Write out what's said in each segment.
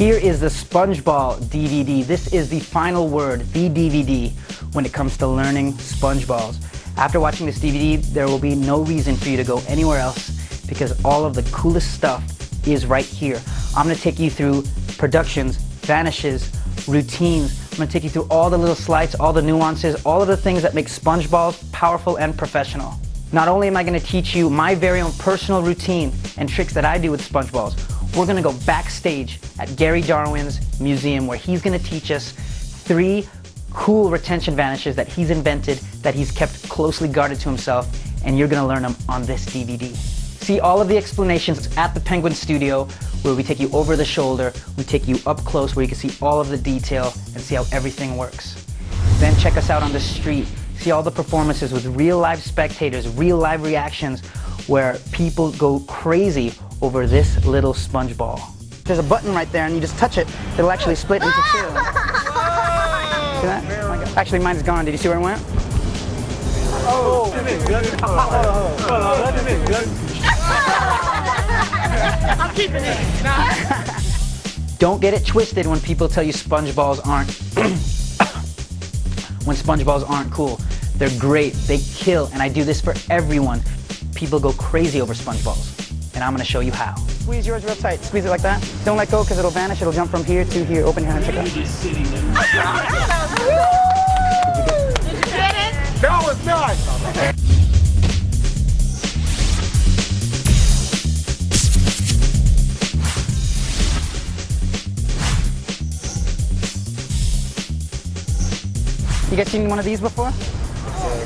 Here is the SpongeBall DVD. This is the final word, the DVD, when it comes to learning SpongeBalls. After watching this DVD, there will be no reason for you to go anywhere else because all of the coolest stuff is right here. I'm going to take you through productions, vanishes, routines. I'm going to take you through all the little slides, all the nuances, all of the things that make SpongeBalls powerful and professional. Not only am I going to teach you my very own personal routine and tricks that I do with SpongeBalls, we're going to go backstage at Gary Darwin's museum where he's going to teach us 3 cool retention vanishes that he's invented, that he's kept closely guarded to himself, and you're going to learn them on this DVD. See all of the explanations at the Penguin Studio where we take you over the shoulder, we take you up close where you can see all of the detail and see how everything works. Then check us out on the street, see all the performances with real live spectators, real live reactions where people go crazy over this little sponge ball. There's a button right there and you just touch it, it'll actually split into 2. See that? Oh my God. Actually mine's gone, did you see where it went? Oh! I'm keeping it. Don't get it twisted when people tell you SpongeBalls aren't when SpongeBalls aren't cool. They're great, they kill, and I do this for everyone. People go crazy over SpongeBalls, and I'm going to show you how. Squeeze yours real tight. Squeeze it like that. Don't let go because it'll vanish. It'll jump from here to here. Open your hand and check it out. Did you get it? No, it's not. You guys seen one of these before?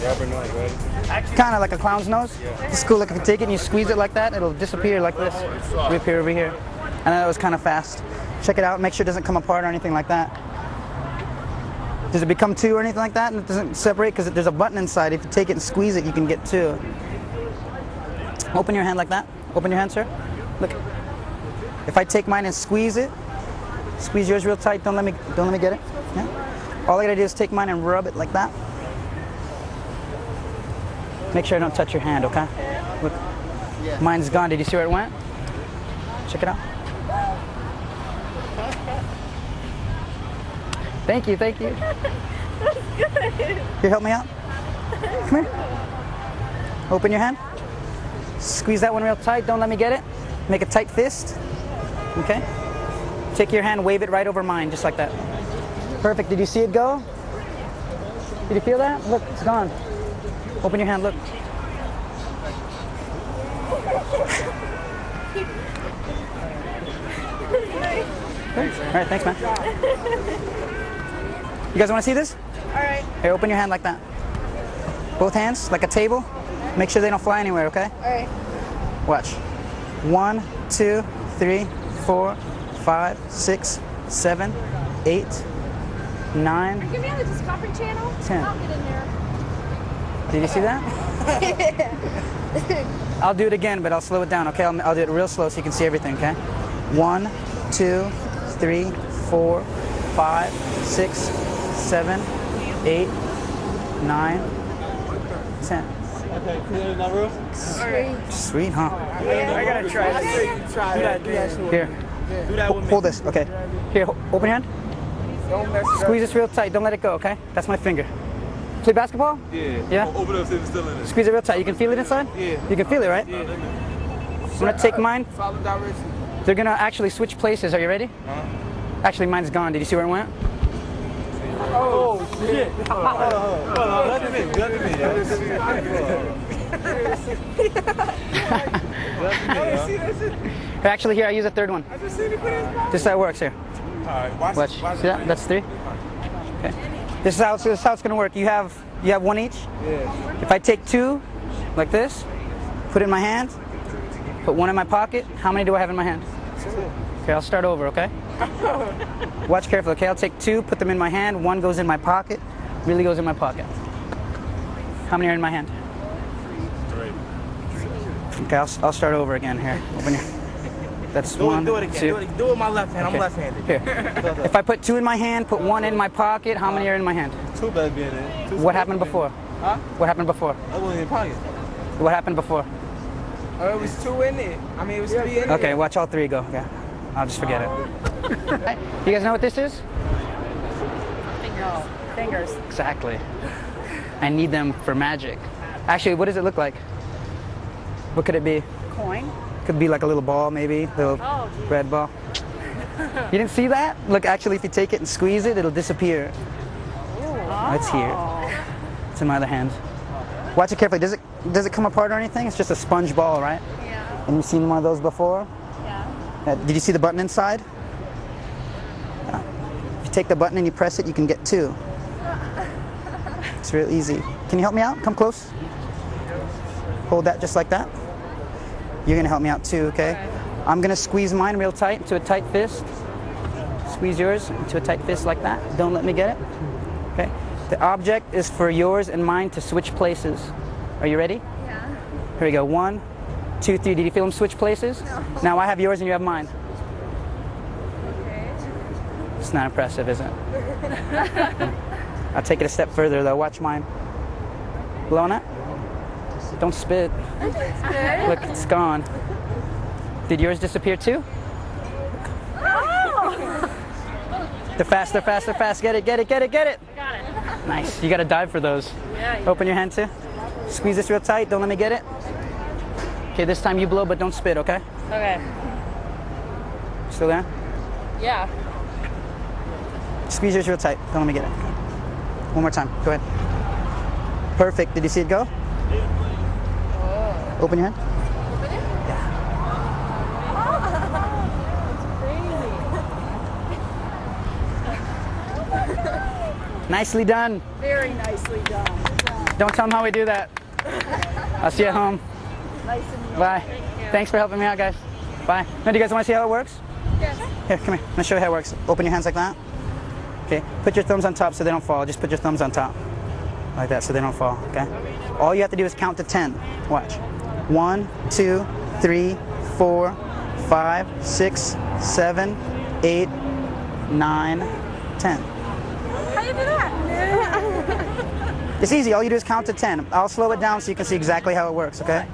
Rubber nose, right? Kind of like a clown's nose. Yeah. It's cool. Like if you take it and you squeeze it like that, it'll disappear like this. Reappear over here. And that was kind of fast. Check it out. Make sure it doesn't come apart or anything like that. Does it become 2 or anything like that? And it doesn't separate because there's a button inside. If you take it and squeeze it, you can get 2. Open your hand like that. Open your hand, sir. Look. If I take mine and squeeze it, squeeze yours real tight. Don't let me get it. Yeah. All I gotta do is take mine and rub it like that. Make sure I don't touch your hand, okay? Look, mine's gone. Did you see where it went? Check it out. Thank you, thank you. That's good. Here, help me out. Come here. Open your hand. Squeeze that one real tight. Don't let me get it. Make a tight fist. Okay? Take your hand, wave it right over mine, just like that. Perfect. Did you see it go? Did you feel that? Look, it's gone. Open your hand, look. All right, thanks, man. You guys want to see this? All right. Here, open your hand like that. Both hands, like a table. Make sure they don't fly anywhere, okay? All right. Watch. 1, 2, 3, 4, 5, 6, 7, 8, 9. Give me on the Discovery Channel. 10. I'll get in there. Did you see that? I'll do it again, but I'll slow it down, okay? I'll do it real slow so you can see everything, okay? 1, 2, 3, 4, 5, 6, 7, 8, 9, 10. Okay, clear the number. Sweet, huh? I gotta try it. Try that. Here. Do that with me. Hold this, okay. Here, open your hand. Don't mess it up. Squeeze this real tight. Don't let it go, okay? That's my finger. Play basketball? Yeah. Yeah? Open up if it's still in it. Squeeze it real tight. You can feel it inside? Yeah. You can feel it, right? Yeah. I'm gonna take mine. Follow direction. They're gonna actually switch places. Are you ready? Actually, mine's gone. Did you see where it went? Oh, shit. Hold on. Let me. Actually, here, I use a third one. I just seen it put in his mouth. This is how it works here. Alright, Watch. See that? That's 3. Okay. This is how it's gonna work. You have 1 each. Yeah. If I take 2, like this, put it in my hand, put 1 in my pocket. How many do I have in my hand? 2. Okay, I'll start over, okay? Watch carefully, okay? I'll take 2, put them in my hand, 1 goes in my pocket, really goes in my pocket. How many are in my hand? 3. Okay, I'll start over again here. Open your... That's Do 1, it again. 2. Do it with my left hand. Okay. I'm left-handed. Here. If I put 2 in my hand, put 1 in my pocket, how many are in my hand? 2 better be in it. What happened before? Huh? What happened before? I was in your pocket. What happened before? It was 2 in it. I mean, it was 3 in it. Okay, watch all 3 go. Okay. I'll just forget it. Right. You guys know what this is? Fingers. Exactly. I need them for magic. Actually, what does it look like? What could it be? Coin. Could be like a little ball, maybe. Little Oh, geez. red ball. You didn't see that? Look, actually, if you take it and squeeze it, it'll disappear. It's here. It's in my other hand. Watch it carefully. Does it come apart or anything? It's just a sponge ball, right? Yeah. And you've seen one of those before? Yeah. Did you see the button inside? Yeah. If you take the button and you press it, you can get two. It's real easy. Can you help me out? Come close. Hold that just like that. You're gonna help me out too, okay? I'm gonna squeeze mine real tight into a tight fist. Squeeze yours into a tight fist like that. Don't let me get it. Okay. The object is for yours and mine to switch places. Are you ready? Yeah. Here we go. 1, 2, 3. Did you feel them switch places? No. Now I have yours and you have mine. Okay. It's not impressive, is it? I'll take it a step further though. Watch mine. Blow on it. Don't spit. Good. Look, it's gone. Did yours disappear too? Oh! They're fast, they're fast, they're fast. Get it, get it, get it, get it. Got it. Nice. You gotta dive for those. Yeah. Open your hand too. Squeeze this real tight. Don't let me get it. Okay, this time you blow, but don't spit, okay? Okay. Still there? Yeah. Squeeze yours real tight. Don't let me get it. One more time. Go ahead. Perfect. Did you see it go? Open your hand. Nicely done. Very nicely done. Don't tell them how we do that. I'll see you at home. Nice to meet you. Bye. Thanks for helping me out, guys. Bye. Now, do you guys want to see how it works? Yes. Here, come here. I'm gonna show you how it works. Open your hands like that. Okay. Put your thumbs on top so they don't fall. Just put your thumbs on top. Like that so they don't fall, okay? All you have to do is count to 10. Watch. 1, 2, 3, 4, 5, 6, 7, 8, 9, 10. How you do that? It's easy. All you do is count to 10. I'll slow it down so you can see exactly how it works, okay?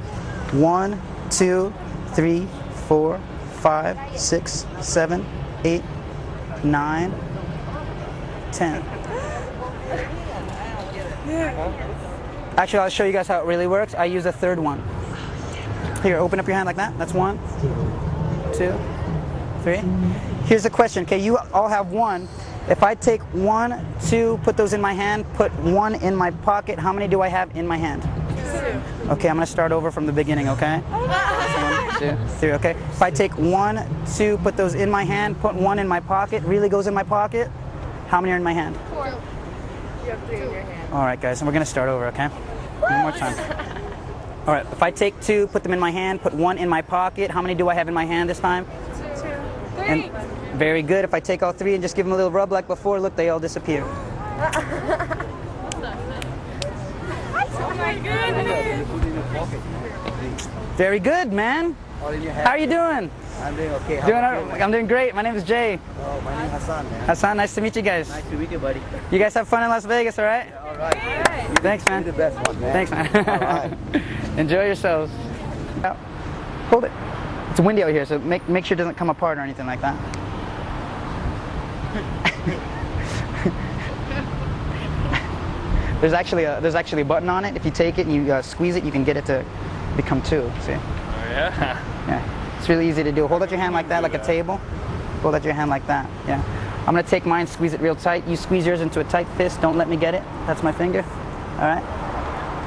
1, 2, 3, 4, 5, 6, 7, 8, 9, 10. Actually, I'll show you guys how it really works. I use a third one. Here, open up your hand like that. That's 1, 2, 3. Here's the question, okay? You all have 1. If I take 1, 2, put those in my hand, put 1 in my pocket, how many do I have in my hand? 2. Okay, I'm gonna start over from the beginning, okay? 1, 2, 3, okay? If I take 1, 2, put those in my hand, put 1 in my pocket, really goes in my pocket, how many are in my hand? 4. You have 3 in your hand. All right, guys, and we're gonna start over, okay? One more time. All right, if I take 2, put them in my hand, put 1 in my pocket, how many do I have in my hand this time? 2. 3. And very good. If I take all 3 and just give them a little rub like before, look, they all disappear. Oh my goodness. Very good, man. How are you doing? I'm doing okay. I'm doing great. My name is Jay. Oh, my name is Hassan, man. Hassan, nice to meet you guys. Nice to meet you, buddy. You guys have fun in Las Vegas, all right? All right. Thanks, man. You're the best one, man. Thanks, man. All right. Enjoy yourselves. Yeah. Hold it. It's windy out here, so make sure it doesn't come apart or anything like that. There's actually a button on it. If you take it and you squeeze it, you can get it to become 2. See? Oh, yeah? Yeah. It's really easy to do. Hold out your hand like that, like a table. Hold out your hand like that. Yeah. I'm gonna take mine, squeeze it real tight. You squeeze yours into a tight fist. Don't let me get it. That's my finger. All right.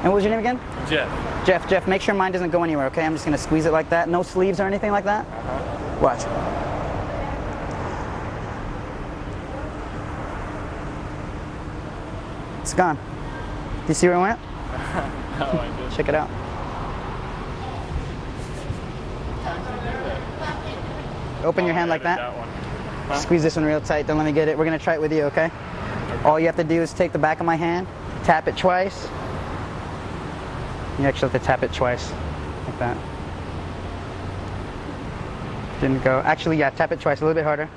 And what was your name again? Jeff. Jeff, make sure mine doesn't go anywhere, okay? I'm just gonna squeeze it like that. No sleeves or anything like that? Watch. It's gone. Do you see where it went? No, I didn't. Check it out. Open your hand like that. One. Huh? Squeeze this one real tight. Don't let me get it. We're gonna try it with you, okay? All you have to do is take the back of my hand, tap it twice. You actually have to tap it twice, like that. Didn't go. Actually, yeah, tap it twice, a little bit harder.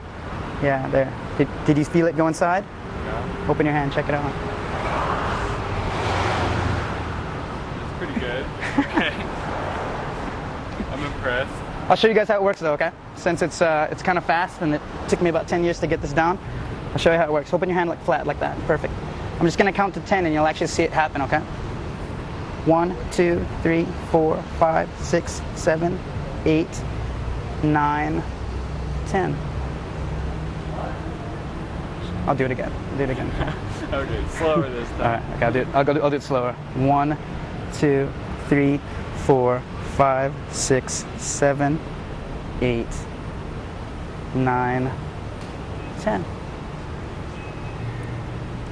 Yeah, there. Did you feel it go inside? Yeah. Open your hand, check it out. It's pretty good. Okay. I'm impressed. I'll show you guys how it works though, okay? Since it's kind of fast and it took me about 10 years to get this down, I'll show you how it works. Open your hand like flat like that. Perfect. I'm just going to count to 10 and you'll actually see it happen, okay? 1, 2, 3, 4, 5, 6, 7, 8, 9, 10. I'll do it again. I'll do it again. Okay, slower this time. All right, okay, I'll do it slower. 1, 2, 3, 4, 5, 6, 7, 8, 9, 10.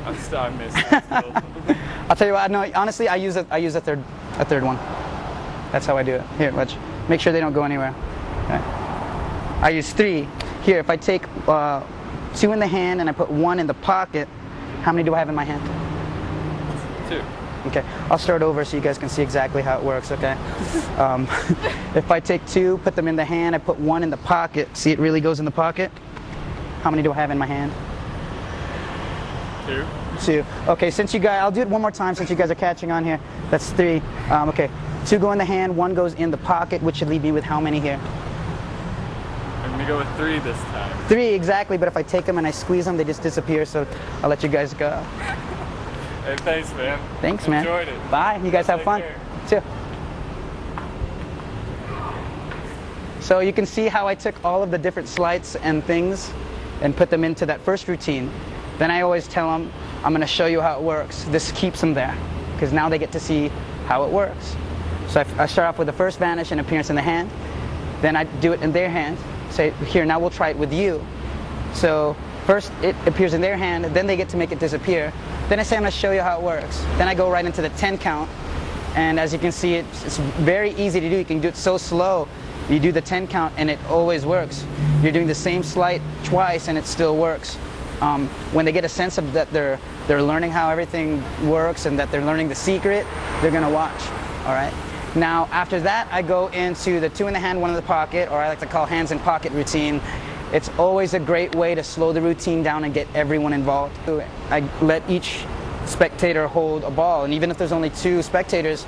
I'm missing it still. I'll tell you what. No, honestly, I use a third one. That's how I do it. Here, watch. Make sure they don't go anywhere. Okay. I use 3. Here, if I take 2 in the hand and I put 1 in the pocket, how many do I have in my hand? 2. Okay, I'll start over so you guys can see exactly how it works, okay? If I take 2, put them in the hand, I put 1 in the pocket, see it really goes in the pocket? How many do I have in my hand? 2. 2. Okay, since you guys, I'll do it one more time since you guys are catching on here. That's 3. Okay, 2 go in the hand, 1 goes in the pocket, which should leave me with how many here? I'm going to go with 3 this time. 3, exactly, but if I take them and I squeeze them, they just disappear, so I'll let you guys go. Hey, thanks, man. Thanks, man. Enjoyed it. Bye. You guys have Take fun. care. Too. So you can see how I took all of the different sleights and things and put them into that first routine. Then I always tell them, I'm going to show you how it works. This keeps them there because now they get to see how it works. So I start off with the first vanish and appearance in the hand. Then I do it in their hand. Say, here, now we'll try it with you. So first it appears in their hand, then they get to make it disappear. Then I say, I'm going to show you how it works. Then I go right into the 10 count. And as you can see, it's very easy to do. You can do it so slow. You do the 10 count and it always works. You're doing the same sleight twice and it still works. When they get a sense of that they're learning how everything works and that they're learning the secret, they're going to watch. All right. Now after that, I go into the 2 in the hand, 1 in the pocket, or I like to call hands in pocket routine. It's always a great way to slow the routine down and get everyone involved. I let each spectator hold a ball, and even if there's only 2 spectators,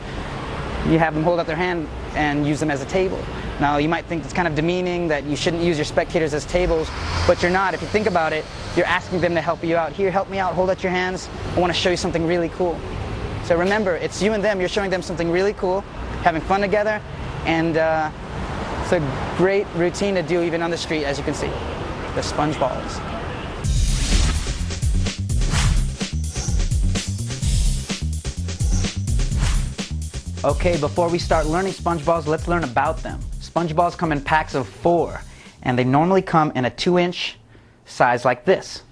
you have them hold out their hand and use them as a table. Now you might think it's kind of demeaning that you shouldn't use your spectators as tables, but you're not. If you think about it, you're asking them to help you out. Here, help me out, hold out your hands. I want to show you something really cool. So remember, it's you and them. You're showing them something really cool, having fun together, and it's a great routine to do even on the street, as you can see. The sponge balls. Okay, before we start learning sponge balls, let's learn about them. Sponge balls come in packs of 4, and they normally come in a 2-inch size like this.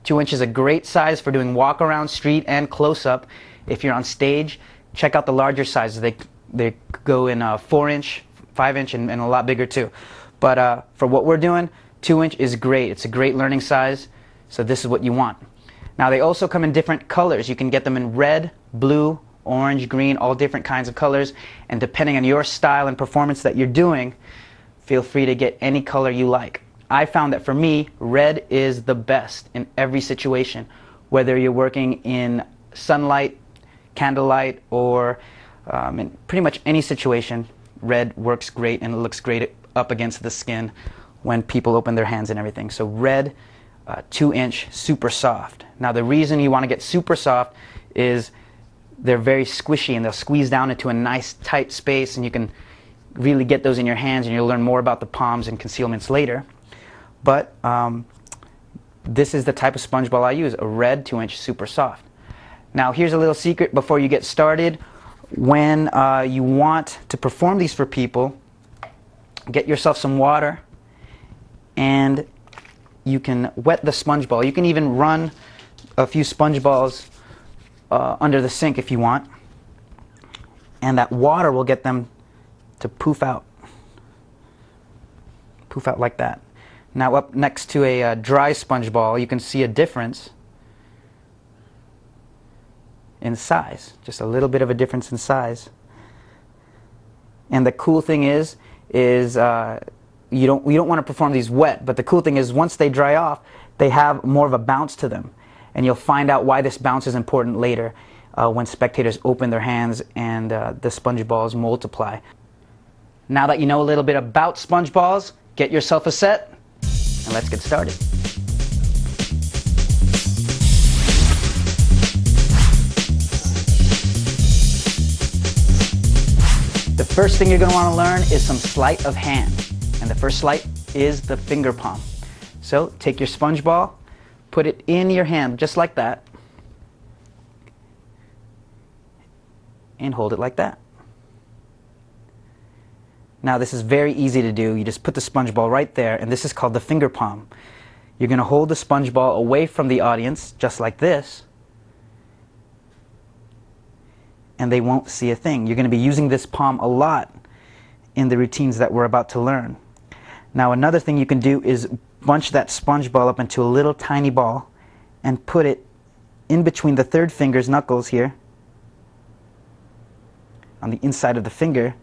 2 inch is a great size for doing walk around, street, and close-up. If you're on stage, check out the larger sizes. They go in a 4-inch, 5-inch, and a lot bigger too. But for what we're doing, 2-inch is great. It's a great learning size, so this is what you want. Now they also come in different colors. You can get them in red, blue, orange, green, all different kinds of colors, and depending on your style and performance that you're doing, feel free to get any color you like. I found that for me, red is the best in every situation, whether you're working in sunlight, candlelight, or in pretty much any situation. Red works great and it looks great up against the skin when people open their hands and everything. So red, 2-inch, super soft. Now the reason you want to get super soft is they're very squishy and they'll squeeze down into a nice tight space, and you can really get those in your hands, and you'll learn more about the palms and concealments later. But this is the type of sponge ball I use, a red 2-inch super soft. Now here's a little secret before you get started. When you want to perform these for people, get yourself some water and you can wet the sponge ball. You can even run a few sponge balls under the sink if you want, and that water will get them to poof out like that. Now up next to a dry sponge ball, you can see a difference in size, just a little bit of a difference in size. And the cool thing is you don't want to perform these wet, but the cool thing is once they dry off, they have more of a bounce to them. And you'll find out why this bounce is important later when spectators open their hands and the sponge balls multiply. Now that you know a little bit about sponge balls, get yourself a set and let's get started. The first thing you're going to want to learn is some sleight of hand. And the first sleight is the finger palm. So take your sponge ball, put it in your hand just like that, and hold it like that. Now this is very easy to do. You just put the sponge ball right there, and this is called the finger palm. You're going to hold the sponge ball away from the audience just like this, and they won't see a thing. You're going to be using this palm a lot in the routines that we're about to learn. Now another thing you can do is bunch that sponge ball up into a little tiny ball and put it in between the third finger's knuckles here on the inside of the finger,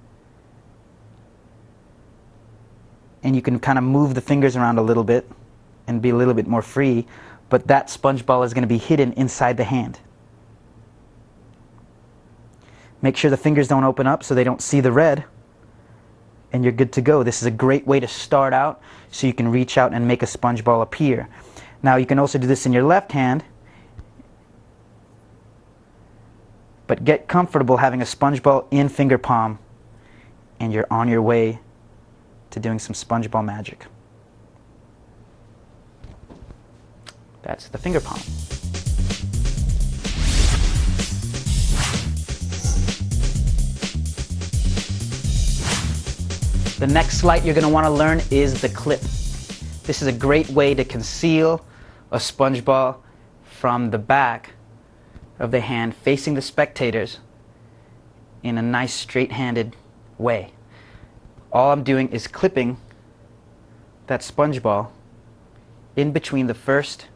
and you can kind of move the fingers around a little bit and be a little bit more free, but that sponge ball is going to be hidden inside the hand. Make sure the fingers don't open up so they don't see the red, and you're good to go. This is a great way to start out so you can reach out and make a sponge ball appear. Now you can also do this in your left hand, but get comfortable having a sponge ball in finger palm, and you're on your way to doing some sponge ball magic. That's the finger palm. The next sleight you're going to want to learn is the clip. This is a great way to conceal a sponge ball from the back of the hand facing the spectators in a nice straight-handed way. All I'm doing is clipping that sponge ball in between the first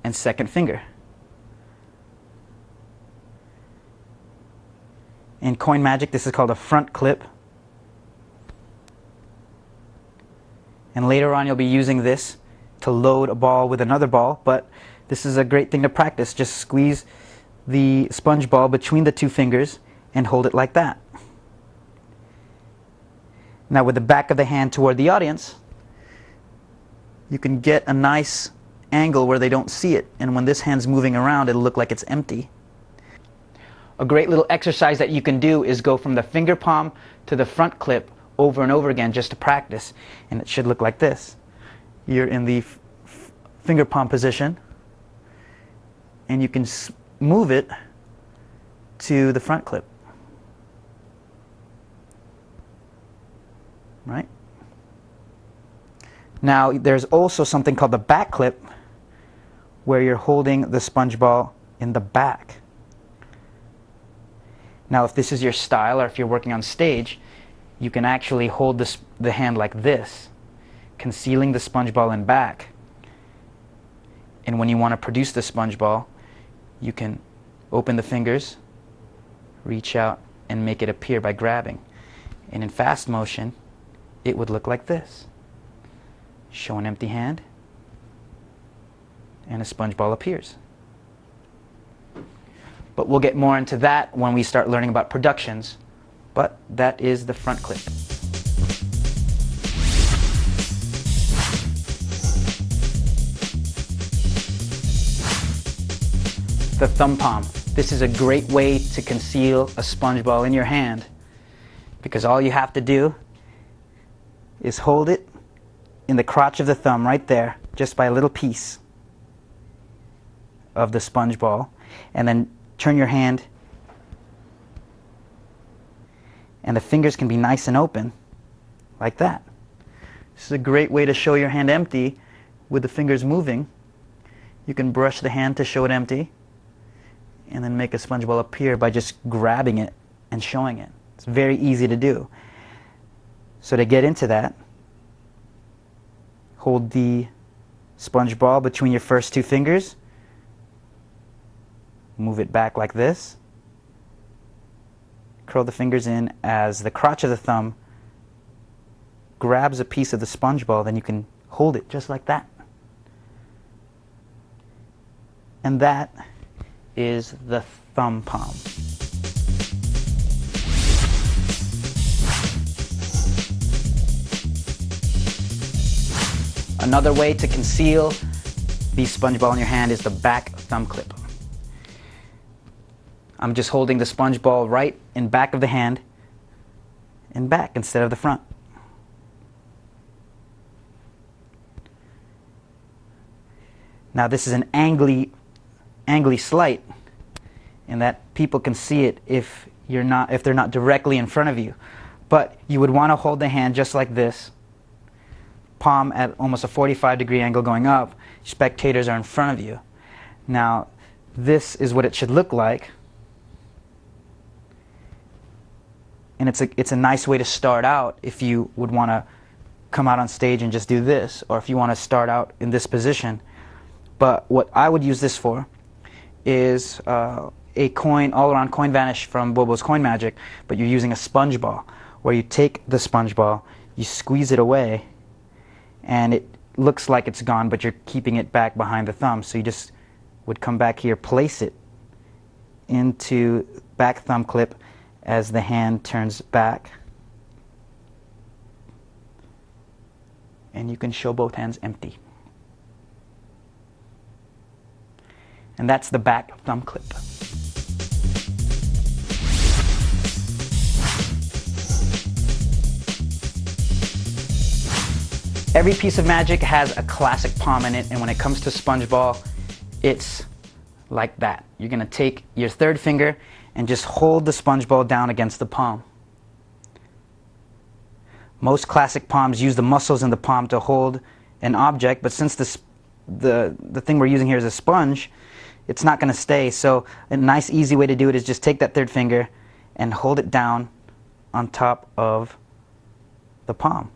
and second finger. In coin magic, this is called a front clip. And later on you'll be using this to load a ball with another ball, but this is a great thing to practice. Just squeeze the sponge ball between the two fingers and hold it like that. Now with the back of the hand toward the audience, you can get a nice angle where they don't see it, and when this hand's moving around it'll look like it's empty. A great little exercise that you can do is go from the finger palm to the front clip over and over again just to practice, and it should look like this. You're in the finger palm position, and you can move it to the front clip. Right? Now there's also something called the back clip, where you're holding the sponge ball in the back. Now if this is your style, or if you're working on stage, you can actually hold the hand like this, concealing the sponge ball in back. And when you want to produce the sponge ball, you can open the fingers, reach out, and make it appear by grabbing. And in fast motion, it would look like this. Show an empty hand, and a sponge ball appears. But we'll get more into that when we start learning about productions. But that is the front clip. The thumb palm. This is a great way to conceal a sponge ball in your hand, because all you have to do is hold it in the crotch of the thumb right there, just by a little piece of the sponge ball, and then turn your hand, and the fingers can be nice and open like that. This is a great way to show your hand empty with the fingers moving. You can brush the hand to show it empty, and then make a sponge ball appear by just grabbing it and showing it. It's very easy to do. So to get into that, hold the sponge ball between your first two fingers, move it back like this, curl the fingers in as the crotch of the thumb grabs a piece of the sponge ball, then you can hold it just like that. And that is the thumb palm. Another way to conceal the sponge ball in your hand is the back thumb clip. I'm just holding the sponge ball right in back of the hand, in back instead of the front. Now this is an angly sleight in that people can see it if they're not directly in front of you. But you would want to hold the hand just like this, palm at almost a 45-degree angle going up. Spectators are in front of you. Now this is what it should look like. And it's a nice way to start out if you would want to come out on stage and just do this, or if you want to start out in this position. But what I would use this for is a coin, all-around coin vanish from Bobo's Coin Magic, but you're using a sponge ball, where you take the sponge ball, you squeeze it away, and it looks like it's gone, but you're keeping it back behind the thumb. So you just would come back here, place it into back thumb clip as the hand turns back, and you can show both hands empty. And that's the back thumb clip. Every piece of magic has a classic palm in it, and when it comes to sponge ball, it's like that. You're going to take your third finger and just hold the sponge ball down against the palm. Most classic palms use the muscles in the palm to hold an object, but since the thing we're using here is a sponge, it's not going to stay. So a nice easy way to do it is just take that third finger and hold it down on top of the palm.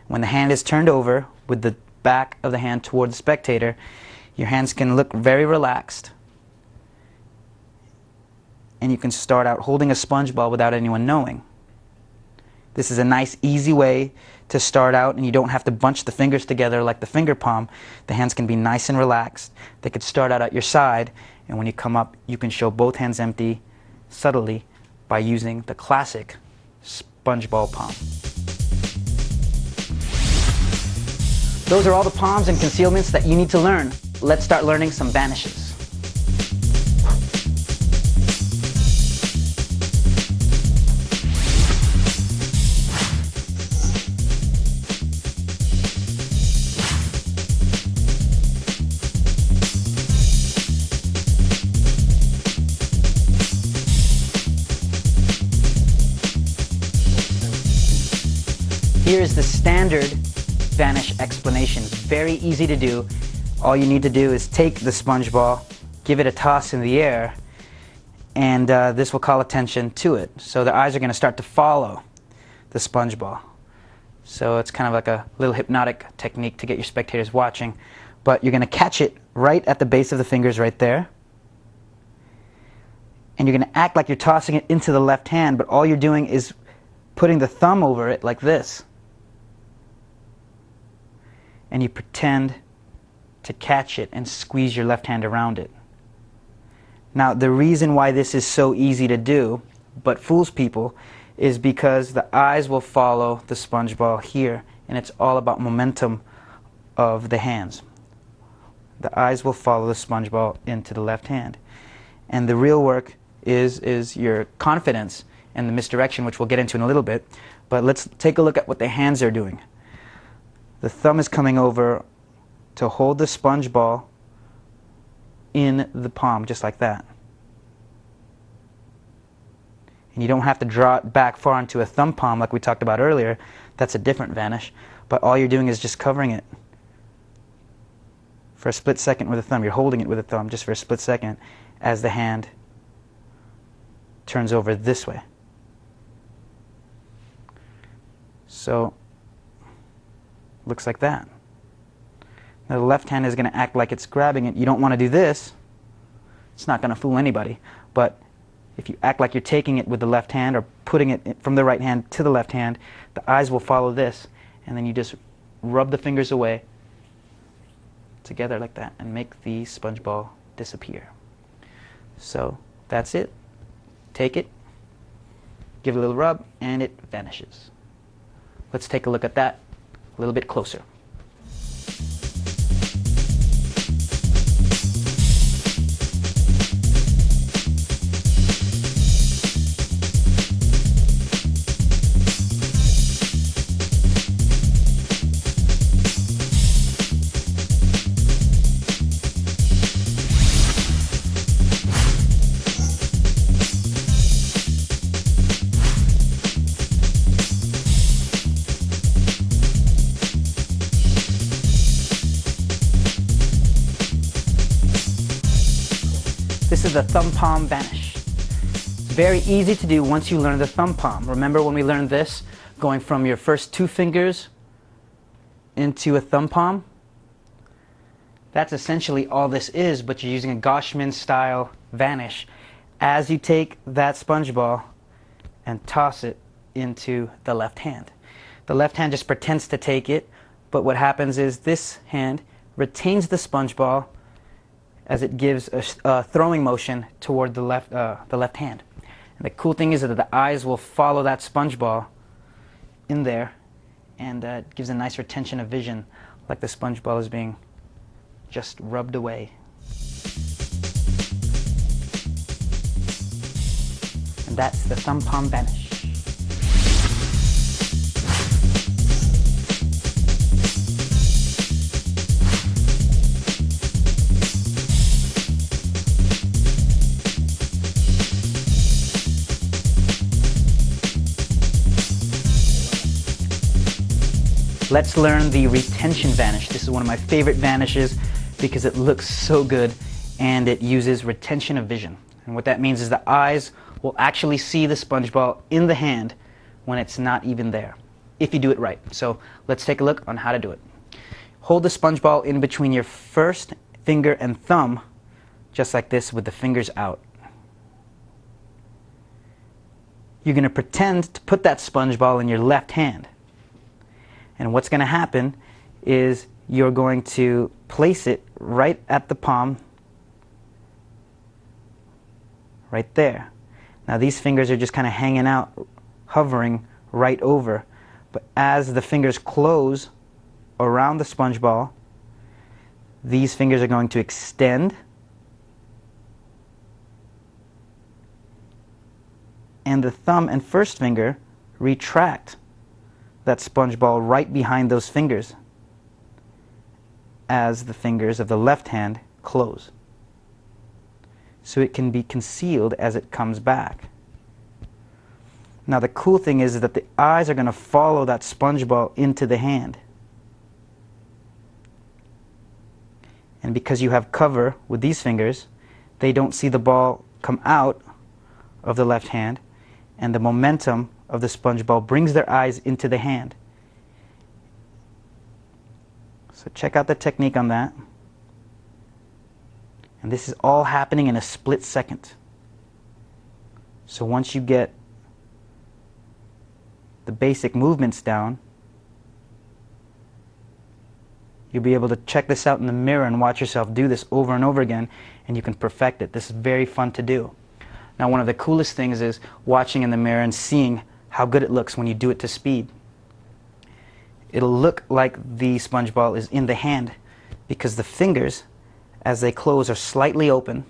When the hand is turned over with the back of the hand toward the spectator, your hands can look very relaxed, and you can start out holding a sponge ball without anyone knowing. This is a nice easy way to start out, and you don't have to bunch the fingers together like the finger palm. The hands can be nice and relaxed. They could start out at your side, and when you come up, you can show both hands empty subtly by using the classic sponge ball palm. Those are all the palms and concealments that you need to learn. Let's start learning some vanishes. Here is the standard vanish explanation. Very easy to do. All you need to do is take the sponge ball, give it a toss in the air, and this will call attention to it. So the eyes are going to start to follow the sponge ball. So it's kind of like a little hypnotic technique to get your spectators watching. But you're going to catch it right at the base of the fingers right there. And you're going to act like you're tossing it into the left hand, but all you're doing is putting the thumb over it like this. And you pretend to catch it and squeeze your left hand around it. Now, the reason why this is so easy to do, but fools people, is because the eyes will follow the sponge ball here, and it's all about momentum of the hands. The eyes will follow the sponge ball into the left hand. And the real work is your confidence and the misdirection, which we'll get into in a little bit. But let's take a look at what the hands are doing. The thumb is coming over to hold the sponge ball in the palm, just like that. And you don't have to draw it back far into a thumb palm like we talked about earlier. That's a different vanish. But all you're doing is just covering it for a split second with a thumb. You're holding it with a thumb just for a split second as the hand turns over this way. So looks like that. Now the left hand is going to act like it's grabbing it. You don't want to do this. It's not going to fool anybody. But if you act like you're taking it with the left hand or putting it from the right hand to the left hand, the eyes will follow this. And then you just rub the fingers away together like that and make the sponge ball disappear. So that's it. Take it, give it a little rub, and it vanishes. Let's take a look at that a little bit closer. This is the thumb palm vanish. It's very easy to do once you learn the thumb palm. Remember when we learned this, going from your first 2 fingers into a thumb palm? That's essentially all this is, but you're using a Gaussian style vanish as you take that sponge ball and toss it into the left hand. The left hand just pretends to take it, but what happens is this hand retains the sponge ball as it gives a throwing motion toward the left hand. And the cool thing is that the eyes will follow that sponge ball in there, and it gives a nice retention of vision, like the sponge ball is being just rubbed away. And that's the thumb palm vanish. Let's learn the retention vanish. This is one of my favorite vanishes because it looks so good and it uses retention of vision. And what that means is the eyes will actually see the sponge ball in the hand when it's not even there, if you do it right. So let's take a look on how to do it. Hold the sponge ball in between your first finger and thumb, just like this, with the fingers out. You're going to pretend to put that sponge ball in your left hand. And what's going to happen is you're going to place it right at the palm, right there. Now these fingers are just kind of hanging out, hovering right over. But as the fingers close around the sponge ball, these fingers are going to extend and the thumb and first finger retract that sponge ball right behind those fingers as the fingers of the left hand close. So it can be concealed as it comes back. Now the cool thing is that the eyes are going to follow that sponge ball into the hand. And because you have cover with these fingers, they don't see the ball come out of the left hand, and the momentum of the sponge ball brings their eyes into the hand. So check out the technique on that. And this is all happening in a split second. So once you get the basic movements down, you'll be able to check this out in the mirror and watch yourself do this over and over again, and you can perfect it. This is very fun to do. Now one of the coolest things is watching in the mirror and seeing how good it looks when you do it to speed. It'll look like the sponge ball is in the hand because the fingers, as they close, are slightly open,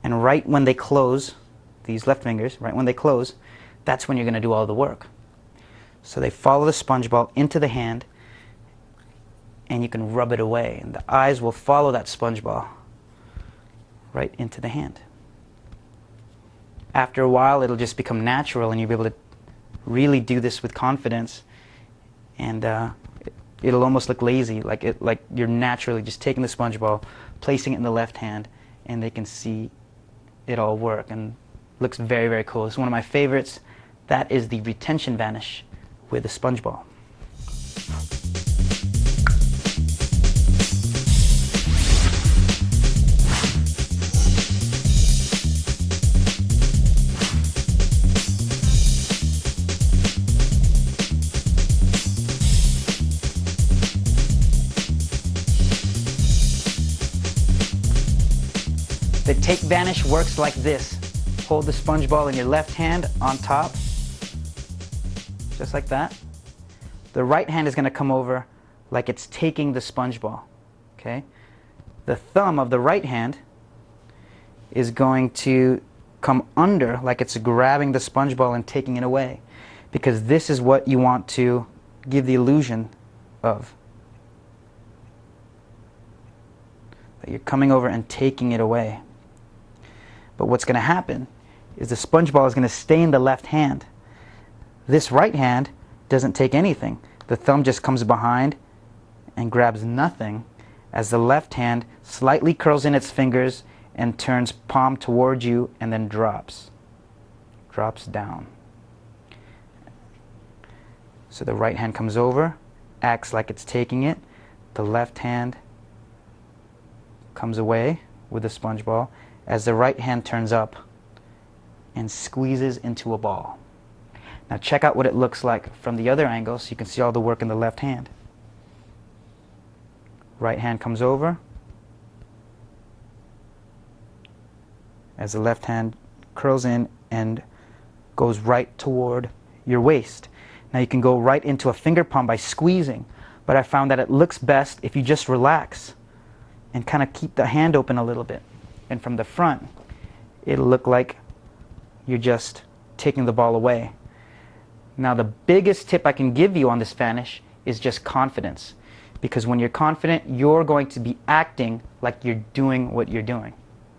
and right when they close, these left fingers, right when they close, that's when you're going to do all the work. So they follow the sponge ball into the hand, and you can rub it away, and the eyes will follow that sponge ball right into the hand. After a while, it'll just become natural, and you'll be able to really do this with confidence, and it'll almost look lazy, like you're naturally just taking the sponge ball, placing it in the left hand, and they can see it all work, and looks very, very cool. It's one of my favorites. That is the retention vanish with the sponge ball. The take vanish works like this. Hold the sponge ball in your left hand on top, just like that. The right hand is going to come over like it's taking the sponge ball. Okay? The thumb of the right hand is going to come under like it's grabbing the sponge ball and taking it away, because this is what you want to give the illusion of. That you're coming over and taking it away. But what's going to happen is the sponge ball is going to stay in the left hand. This right hand doesn't take anything. The thumb just comes behind and grabs nothing as the left hand slightly curls in its fingers and turns palm toward you and then drops down. So the right hand comes over, acts like it's taking it. The left hand comes away with the sponge ball as the right hand turns up and squeezes into a ball. Now check out what it looks like from the other angle so you can see all the work in the left hand. Right hand comes over as the left hand curls in and goes right toward your waist. Now you can go right into a finger palm by squeezing, but I found that it looks best if you just relax and kind of keep the hand open a little bit. And from the front, it'll look like you're just taking the ball away. Now the biggest tip I can give you on this vanish is just confidence. Because when you're confident, you're going to be acting like you're doing what you're doing,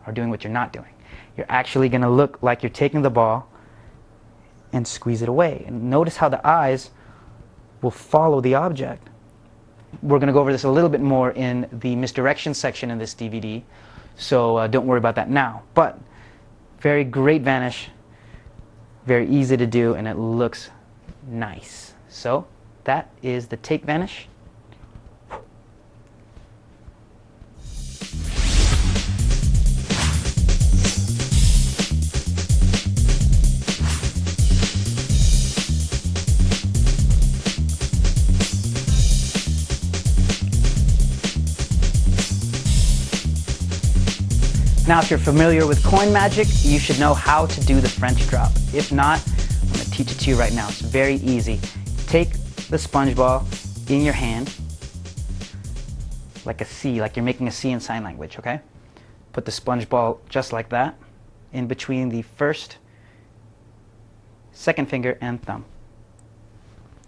or doing what you're not doing. You're actually going to look like you're taking the ball and squeeze it away. And notice how the eyes will follow the object. We're going to go over this a little bit more in the misdirection section in this DVD, so don't worry about that now. But very great vanish, very easy to do, and it looks nice. So that is the take vanish. Now, if you're familiar with coin magic, you should know how to do the French drop. If not, I'm going to teach it to you right now. It's very easy. Take the sponge ball in your hand, like a C, like you're making a C in sign language, okay? Put the sponge ball just like that, in between the first, second finger and thumb.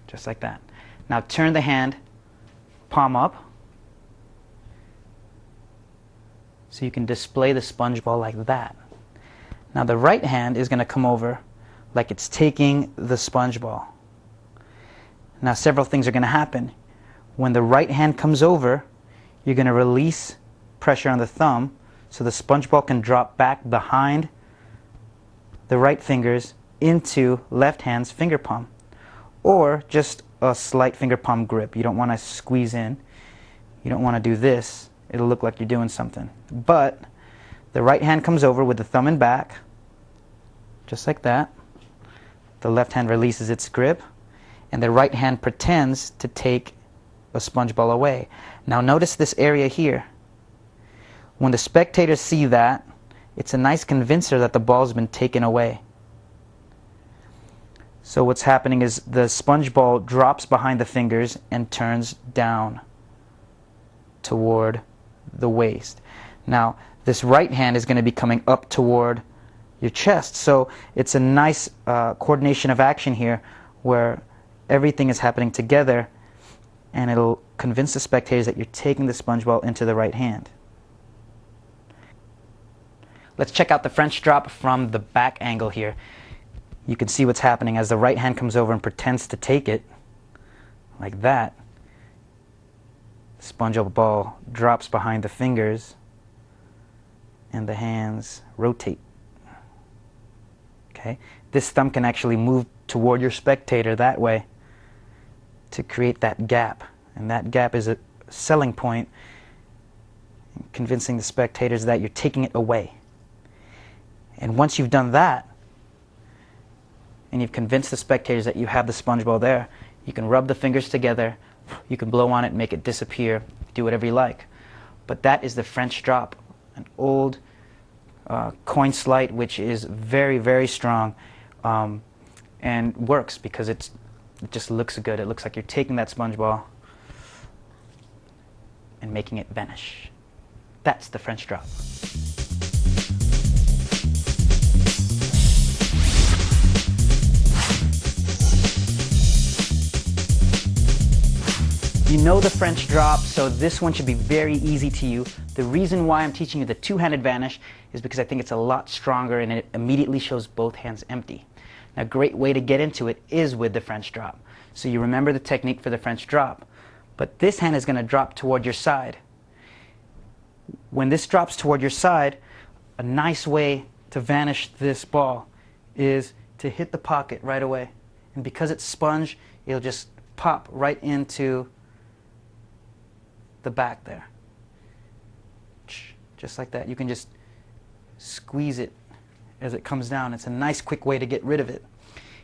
Just like that. Now turn the hand, palm up, so you can display the sponge ball like that. Now the right hand is going to come over like it's taking the sponge ball. Now several things are going to happen. When the right hand comes over, you're going to release pressure on the thumb so the sponge ball can drop back behind the right fingers into left hand's finger palm, or just a slight finger palm grip. You don't want to squeeze in. You don't want to do this. It'll look like you're doing something. But the right hand comes over with the thumb and back, just like that. The left hand releases its grip, and the right hand pretends to take a sponge ball away. Now notice this area here. When the spectators see that, it's a nice convincer that the ball's been taken away. So what's happening is the sponge ball drops behind the fingers and turns down toward the waist. Now this right hand is going to be coming up toward your chest, so it's a nice coordination of action here where everything is happening together, and it'll convince the spectators that you're taking the sponge ball into the right hand. Let's check out the French drop from the back angle here. You can see what's happening as the right hand comes over and pretends to take it like that. Sponge ball drops behind the fingers and the hands rotate. Okay? This thumb can actually move toward your spectator that way to create that gap, and that gap is a selling point, convincing the spectators that you're taking it away. And once you've done that, and you've convinced the spectators that you have the sponge ball there, you can rub the fingers together, you can blow on it, make it disappear, do whatever you like. But that is the French drop, an old coin sleight which is very, very strong and works because it just looks good. It looks like you're taking that sponge ball and making it vanish. That's the French drop. You know the French drop, so this one should be very easy to you. The reason why I'm teaching you the two-handed vanish is because I think it's a lot stronger and it immediately shows both hands empty. Now, a great way to get into it is with the French drop. So you remember the technique for the French drop, but this hand is going to drop toward your side. When this drops toward your side, a nice way to vanish this ball is to hit the pocket right away. And because it's sponge, it'll just pop right into the back there. Just like that. You can just squeeze it as it comes down. It's a nice quick way to get rid of it.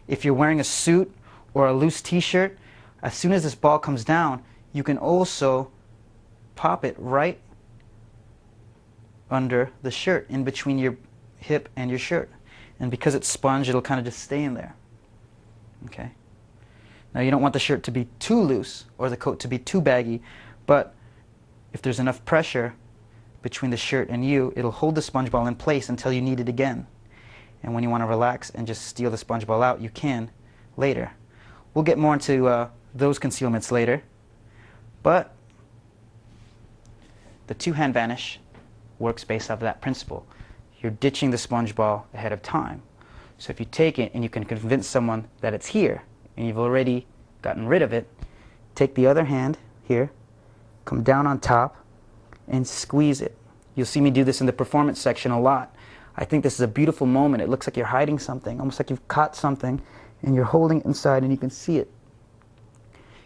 If you're wearing a suit or a loose t-shirt, as soon as this ball comes down, you can also pop it right under the shirt, in between your hip and your shirt. And because it's sponge, it'll kind of just stay in there. Okay? Now you don't want the shirt to be too loose or the coat to be too baggy, but if there's enough pressure between the shirt and you, it'll hold the sponge ball in place until you need it again. And when you want to relax and just steal the sponge ball out, you can later. We'll get more into those concealments later. But the two-hand vanish works based off of that principle. You're ditching the sponge ball ahead of time. So if you take it and you can convince someone that it's here and you've already gotten rid of it, take the other hand here, come down on top, and squeeze it. You'll see me do this in the performance section a lot. I think this is a beautiful moment. It looks like you're hiding something, almost like you've caught something, and you're holding it inside and you can see it.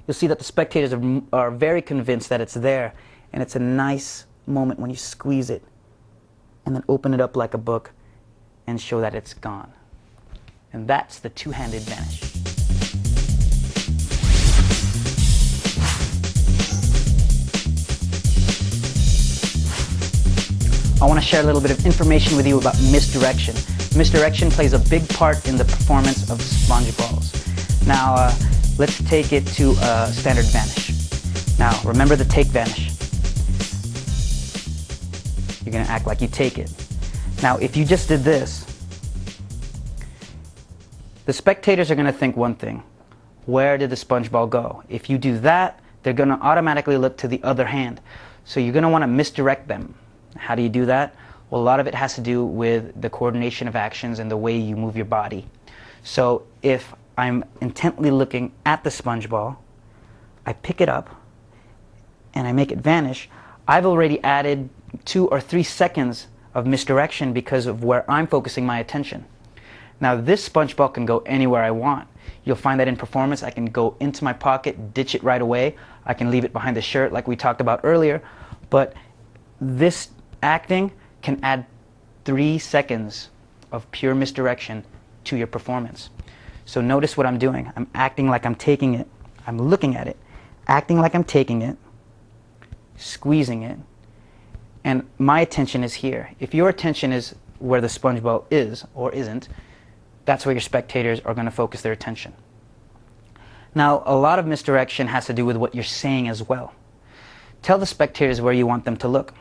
You'll see that the spectators are very convinced that it's there, and it's a nice moment when you squeeze it and then open it up like a book and show that it's gone. And that's the two-handed vanish. I want to share a little bit of information with you about misdirection. Misdirection plays a big part in the performance of sponge balls. Now, let's take it to a standard vanish. Now, remember the take vanish. You're going to act like you take it. Now, if you just did this, the spectators are going to think one thing. Where did the sponge ball go? If you do that, they're going to automatically look to the other hand. So you're going to want to misdirect them. How do you do that? Well, a lot of it has to do with the coordination of actions and the way you move your body. So if I'm intently looking at the sponge ball, I pick it up and I make it vanish, I've already added 2 or 3 seconds of misdirection because of where I'm focusing my attention. Now this sponge ball can go anywhere I want. You'll find that in performance I can go into my pocket, ditch it right away. I can leave it behind the shirt like we talked about earlier. But this acting can add 3 seconds of pure misdirection to your performance. So notice what I'm doing. I'm acting like I'm taking it. I'm looking at it, acting like I'm taking it, squeezing it, and my attention is here. If your attention is where the sponge ball is or isn't, that's where your spectators are going to focus their attention. Now, a lot of misdirection has to do with what you're saying as well. Tell the spectators where you want them to look.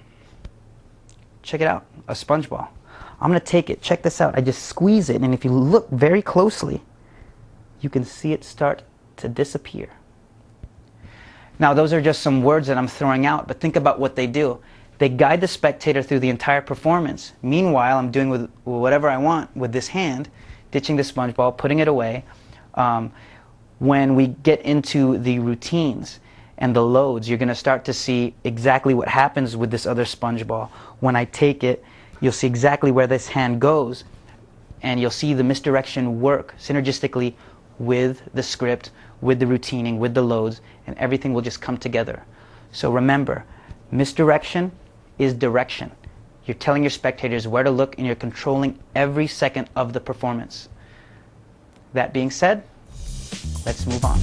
Check it out, a sponge ball. I'm going to take it. Check this out. I just squeeze it, and if you look very closely, you can see it start to disappear. Now, those are just some words that I'm throwing out, but think about what they do. They guide the spectator through the entire performance. Meanwhile, I'm doing with whatever I want with this hand, ditching the sponge ball, putting it away. When we get into the routines and the loads, you're going to start to see exactly what happens with this other sponge ball. When I take it, you'll see exactly where this hand goes, and you'll see the misdirection work synergistically with the script, with the routining, with the loads, and everything will just come together. So remember, misdirection is direction. You're telling your spectators where to look, and you're controlling every second of the performance. That being said, let's move on.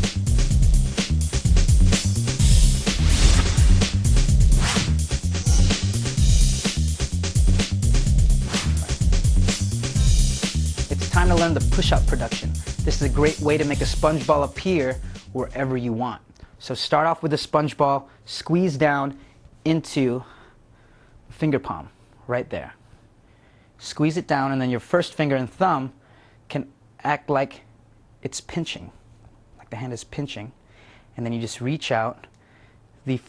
It's time to learn the push-up production. This is a great way to make a sponge ball appear wherever you want. So start off with a sponge ball, squeeze down into finger palm, right there. Squeeze it down, and then your first finger and thumb can act like it's pinching, like the hand is pinching, and then you just reach out. The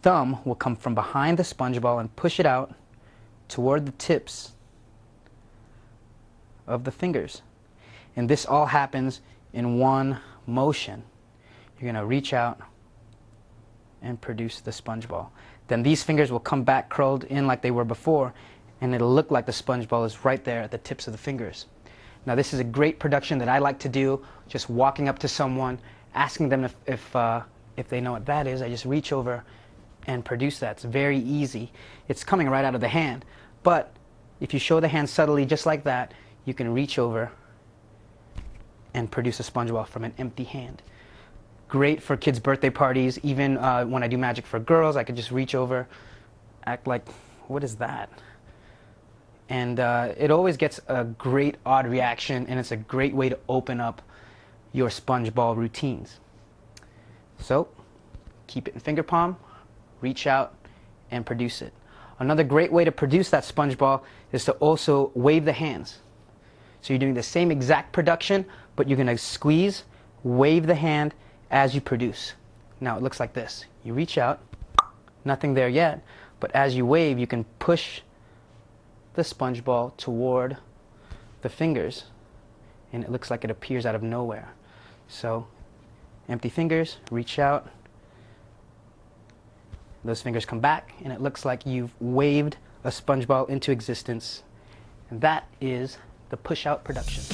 thumb will come from behind the sponge ball and push it out toward the tips of the fingers. And this all happens in one motion. You're going to reach out and produce the sponge ball. Then these fingers will come back curled in like they were before, and it'll look like the sponge ball is right there at the tips of the fingers. Now this is a great production that I like to do, just walking up to someone, asking them if they know what that is. I just reach over and produce that. It's very easy. It's coming right out of the hand, but if you show the hand subtly just like that, you can reach over and produce a sponge ball from an empty hand. Great for kids' birthday parties. Even when I do magic for girls, I could just reach over, act like, what is that? And it always gets a great odd reaction, and it's a great way to open up your sponge ball routines. So keep it in finger palm, reach out, and produce it. Another great way to produce that sponge ball is to also wave the hands. So you're doing the same exact production, but you're going to squeeze, wave the hand as you produce. Now it looks like this. You reach out, nothing there yet, but as you wave, you can push the sponge ball toward the fingers, and it looks like it appears out of nowhere. So empty fingers, reach out, those fingers come back, and it looks like you've waved a sponge ball into existence. And that is the push-out production.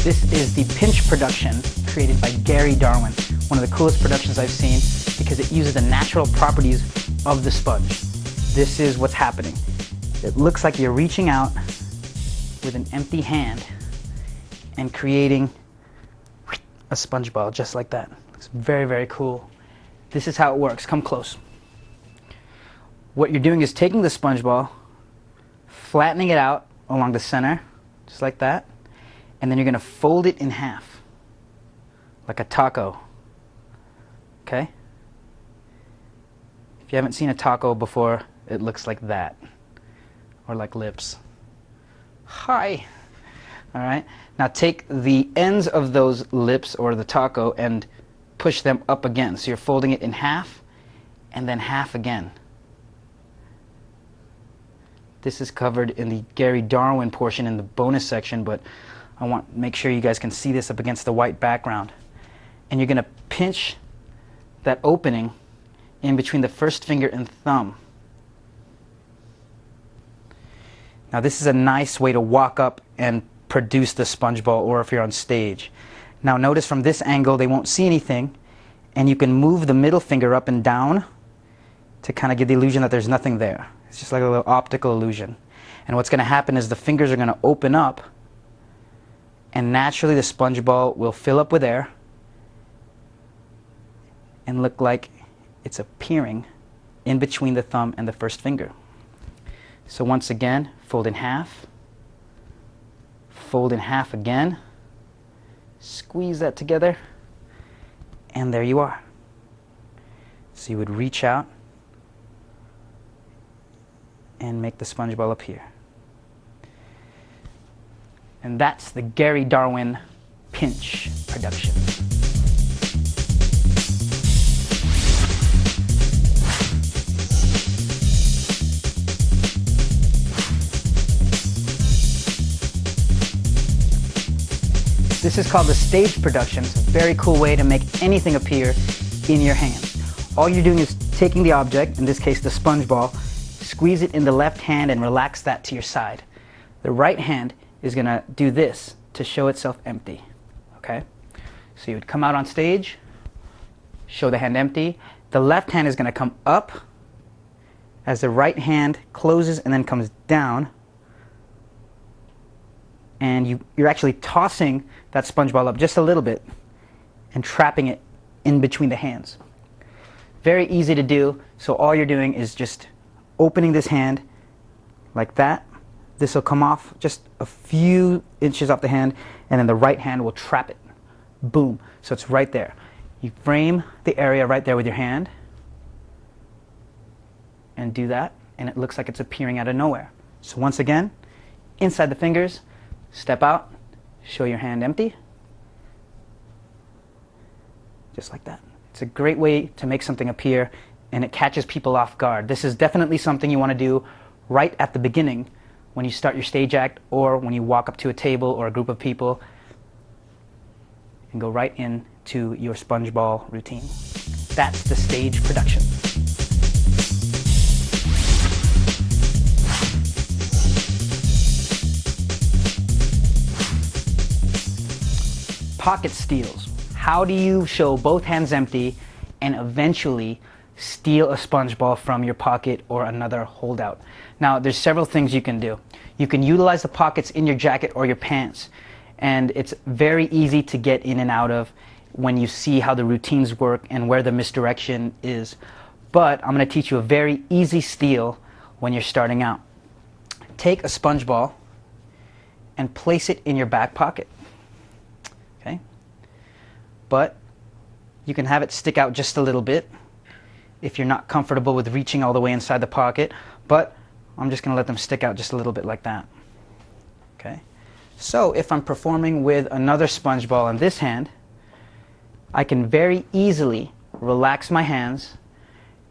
This is the pinch production created by Gary Darwin, one of the coolest productions I've seen because it uses the natural properties of the sponge. This is what's happening. It looks like you're reaching out with an empty hand and creating a sponge ball just like that. Looks very, very cool. This is how it works. Come close. What you're doing is taking the sponge ball, flattening it out along the center, just like that, and then you're going to fold it in half, like a taco. Okay? If you haven't seen a taco before, it looks like that, or like lips. Hi. All right. Now take the ends of those lips or the taco and push them up again. So you're folding it in half and then half again. This is covered in the Gary Darwin portion in the bonus section, but I want to make sure you guys can see this up against the white background. And you're going to pinch that opening in between the first finger and thumb. Now this is a nice way to walk up and produce the sponge ball, or if you're on stage. Now notice from this angle they won't see anything, and you can move the middle finger up and down to kind of give the illusion that there's nothing there. It's just like a little optical illusion. And what's going to happen is the fingers are going to open up, and naturally the sponge ball will fill up with air and look like it's appearing in between the thumb and the first finger. So once again, fold in half, fold in half again, squeeze that together, and there you are. So you would reach out and make the sponge ball appear. And that's the Gary Darwin pinch production. This is called the stage production. It's a very cool way to make anything appear in your hand. All you're doing is taking the object, in this case the sponge ball, squeeze it in the left hand and relax that to your side. The right hand is going to do this to show itself empty. Okay? So you would come out on stage, show the hand empty. The left hand is going to come up as the right hand closes and then comes down. And you're actually tossing that sponge ball up just a little bit and trapping it in between the hands. Very easy to do, so all you're doing is just opening this hand like that. This will come off just a few inches off the hand, and then the right hand will trap it. Boom. So it's right there. You frame the area right there with your hand and do that, and it looks like it's appearing out of nowhere. So once again, inside the fingers, step out, show your hand empty, just like that. It's a great way to make something appear, and it catches people off guard. This is definitely something you want to do right at the beginning when you start your stage act or when you walk up to a table or a group of people, and go right into your sponge ball routine. That's the stage production. Pocket steals. How do you show both hands empty and eventually steal a sponge ball from your pocket or another holdout? Now, there's several things you can do. You can utilize the pockets in your jacket or your pants, and it's very easy to get in and out of when you see how the routines work and where the misdirection is. But I'm going to teach you a very easy steal when you're starting out. Take a sponge ball and place it in your back pocket. Okay? But you can have it stick out just a little bit if you're not comfortable with reaching all the way inside the pocket, but I'm just going to let them stick out just a little bit like that. Okay? So if I'm performing with another sponge ball in this hand, I can very easily relax my hands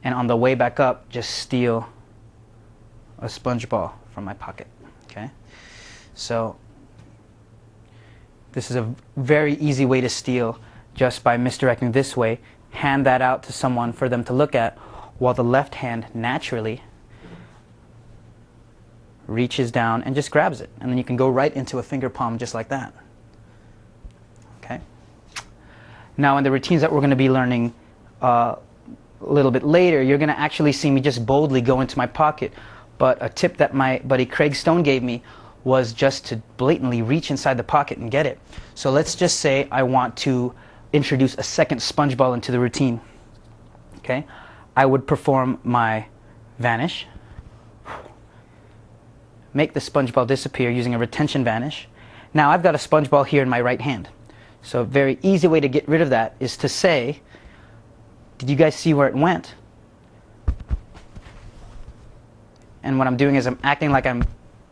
and on the way back up just steal a sponge ball from my pocket. Okay? So this is a very easy way to steal just by misdirecting this way. Hand that out to someone for them to look at, while the left hand naturally reaches down and just grabs it. And then you can go right into a finger palm just like that. Okay? Now in the routines that we're going to be learning a little bit later, you're going to actually see me just boldly go into my pocket. But a tip that my buddy Craig Stone gave me was just to blatantly reach inside the pocket and get it. So let's just say I want to introduce a second sponge ball into the routine. Okay? I would perform my vanish, make the sponge ball disappear using a retention vanish. Now I've got a sponge ball here in my right hand. So a very easy way to get rid of that is to say, did you guys see where it went? And what I'm doing is I'm acting like I'm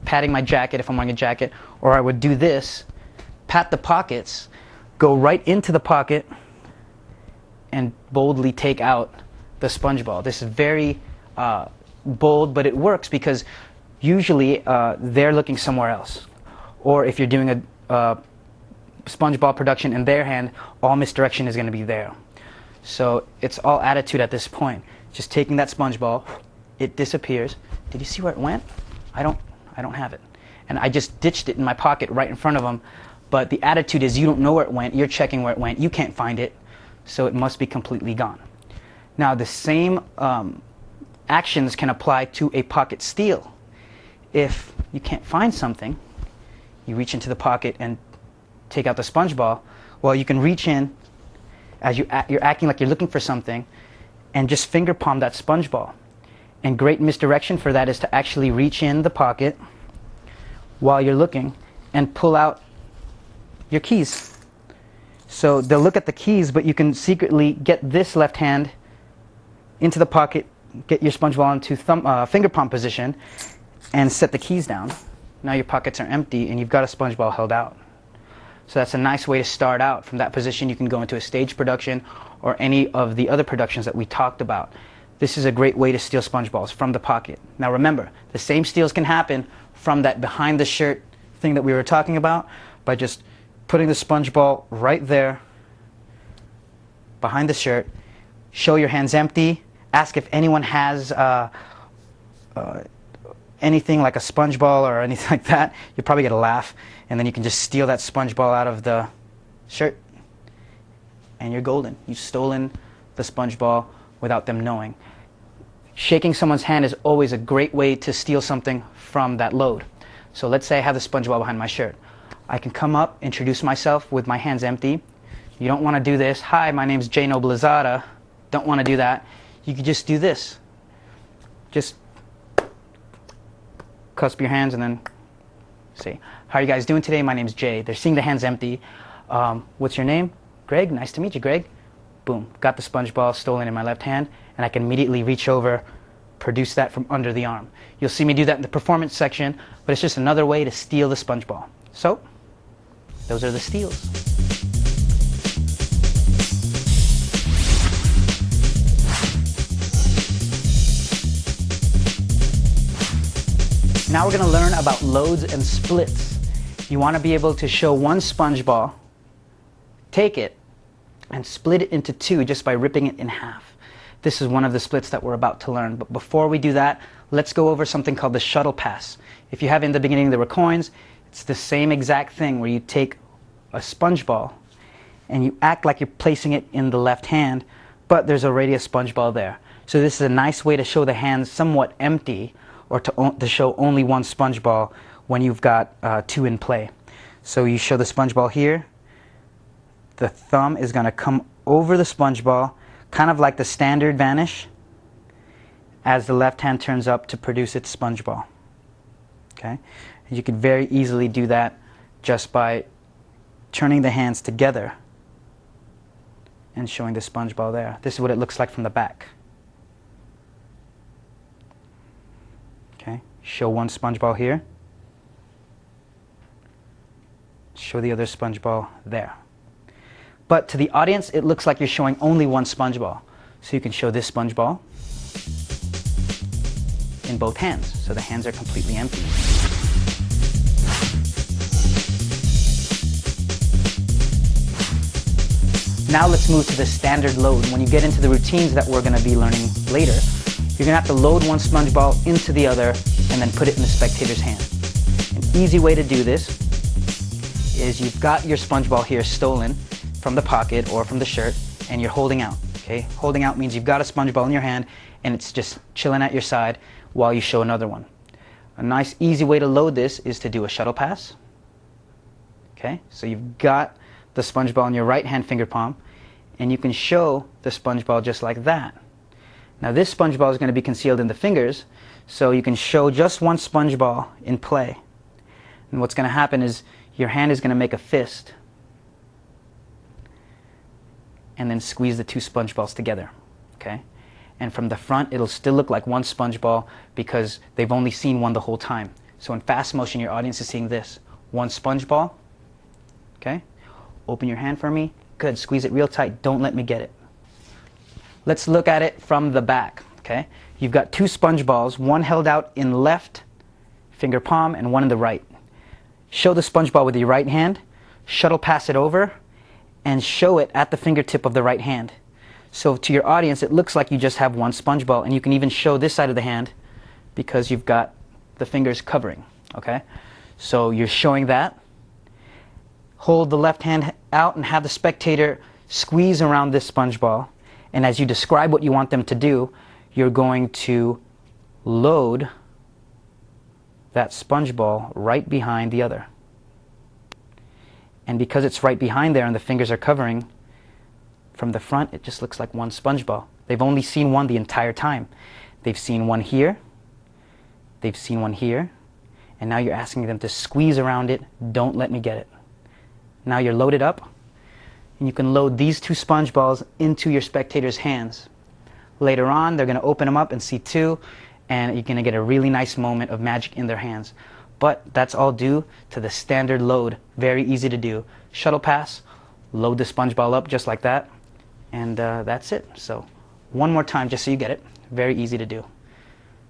patting my jacket if I'm wearing a jacket, or I would do this, pat the pockets, go right into the pocket, and boldly take out the sponge ball. This is very bold, but it works because usually they're looking somewhere else. Or if you're doing a sponge ball production in their hand, all misdirection is going to be there. So it's all attitude at this point. Just taking that sponge ball, it disappears. Did you see where it went? I don't have it. And I just ditched it in my pocket right in front of them. But the attitude is you don't know where it went, you're checking where it went, you can't find it, so it must be completely gone. Now the same actions can apply to a pocket steal. If you can't find something, you reach into the pocket and take out the sponge ball. Well, you can reach in as you're acting like you're looking for something and just finger palm that sponge ball. And great misdirection for that is to actually reach in the pocket while you're looking and pull out your keys. So they'll look at the keys, but you can secretly get this left hand into the pocket, get your sponge ball into finger palm position, and set the keys down. Now your pockets are empty and you've got a sponge ball held out. So that's a nice way to start out. From that position you can go into a stage production or any of the other productions that we talked about. This is a great way to steal sponge balls from the pocket. Now remember, the same steals can happen from that behind the shirt thing that we were talking about by just putting the sponge ball right there behind the shirt. Show your hands empty. Ask if anyone has anything like a sponge ball or anything like that. You'll probably get a laugh, and then you can just steal that sponge ball out of the shirt and you're golden. You've stolen the sponge ball without them knowing. Shaking someone's hand is always a great way to steal something from that load. So let's say I have the sponge ball behind my shirt. I can come up, introduce myself with my hands empty. You don't want to do this. Hi, my name's Jay Noblezada. Don't want to do that. You could just do this. Just cusp your hands and then say, how are you guys doing today? My name's Jay. They're seeing the hands empty. What's your name? Greg. Nice to meet you, Greg. Boom. Got the sponge ball stolen in my left hand, and I can immediately reach over, produce that from under the arm. You'll see me do that in the performance section, but it's just another way to steal the sponge ball. So, those are the steals. Now we're going to learn about loads and splits. You want to be able to show one sponge ball, take it, and split it into two just by ripping it in half. This is one of the splits that we're about to learn. But before we do that, let's go over something called the shuttle pass. If you have in the beginning there were coins, it's the same exact thing where you take a sponge ball and you act like you're placing it in the left hand, but there's already a sponge ball there. So this is a nice way to show the hands somewhat empty, or to show only one sponge ball when you've got two in play. So you show the sponge ball here. The thumb is going to come over the sponge ball, kind of like the standard vanish, as the left hand turns up to produce its sponge ball. Okay? And you could very easily do that just by turning the hands together and showing the sponge ball there. This is what it looks like from the back. Okay? Show one sponge ball here. Show the other sponge ball there. But to the audience, it looks like you're showing only one sponge ball. So you can show this sponge ball in both hands. So the hands are completely empty. Now let's move to the standard load. When you get into the routines that we're going to be learning later, you're going to have to load one sponge ball into the other and then put it in the spectator's hand. An easy way to do this is you've got your sponge ball here stolen from the pocket or from the shirt, and you're holding out. Okay? Holding out means you've got a sponge ball in your hand and it's just chilling at your side while you show another one. A nice easy way to load this is to do a shuttle pass. Okay? So you've got the sponge ball in your right hand finger palm, and you can show the sponge ball just like that. Now this sponge ball is going to be concealed in the fingers, so you can show just one sponge ball in play. And what's going to happen is your hand is going to make a fist and then squeeze the two sponge balls together. Okay? And from the front it'll still look like one sponge ball because they've only seen one the whole time. So in fast motion your audience is seeing this. One sponge ball. Okay? Open your hand for me. Good. Squeeze it real tight. Don't let me get it. Let's look at it from the back. Okay? You've got two sponge balls, one held out in left finger palm and one in the right. Show the sponge ball with your right hand, shuttle pass it over, and show it at the fingertip of the right hand. So to your audience, it looks like you just have one sponge ball, and you can even show this side of the hand because you've got the fingers covering. Okay? So you're showing that. Hold the left hand out and have the spectator squeeze around this sponge ball. And as you describe what you want them to do, you're going to load that sponge ball right behind the other. And because it's right behind there and the fingers are covering, from the front it just looks like one sponge ball. They've only seen one the entire time. They've seen one here, they've seen one here, and now you're asking them to squeeze around it. Don't let me get it. Now you're loaded up, and you can load these two sponge balls into your spectator's hands. Later on, they're going to open them up and see two, and you're going to get a really nice moment of magic in their hands. But that's all due to the standard load. Very easy to do. Shuttle pass, load the sponge ball up just like that, and that's it. So one more time just so you get it. Very easy to do.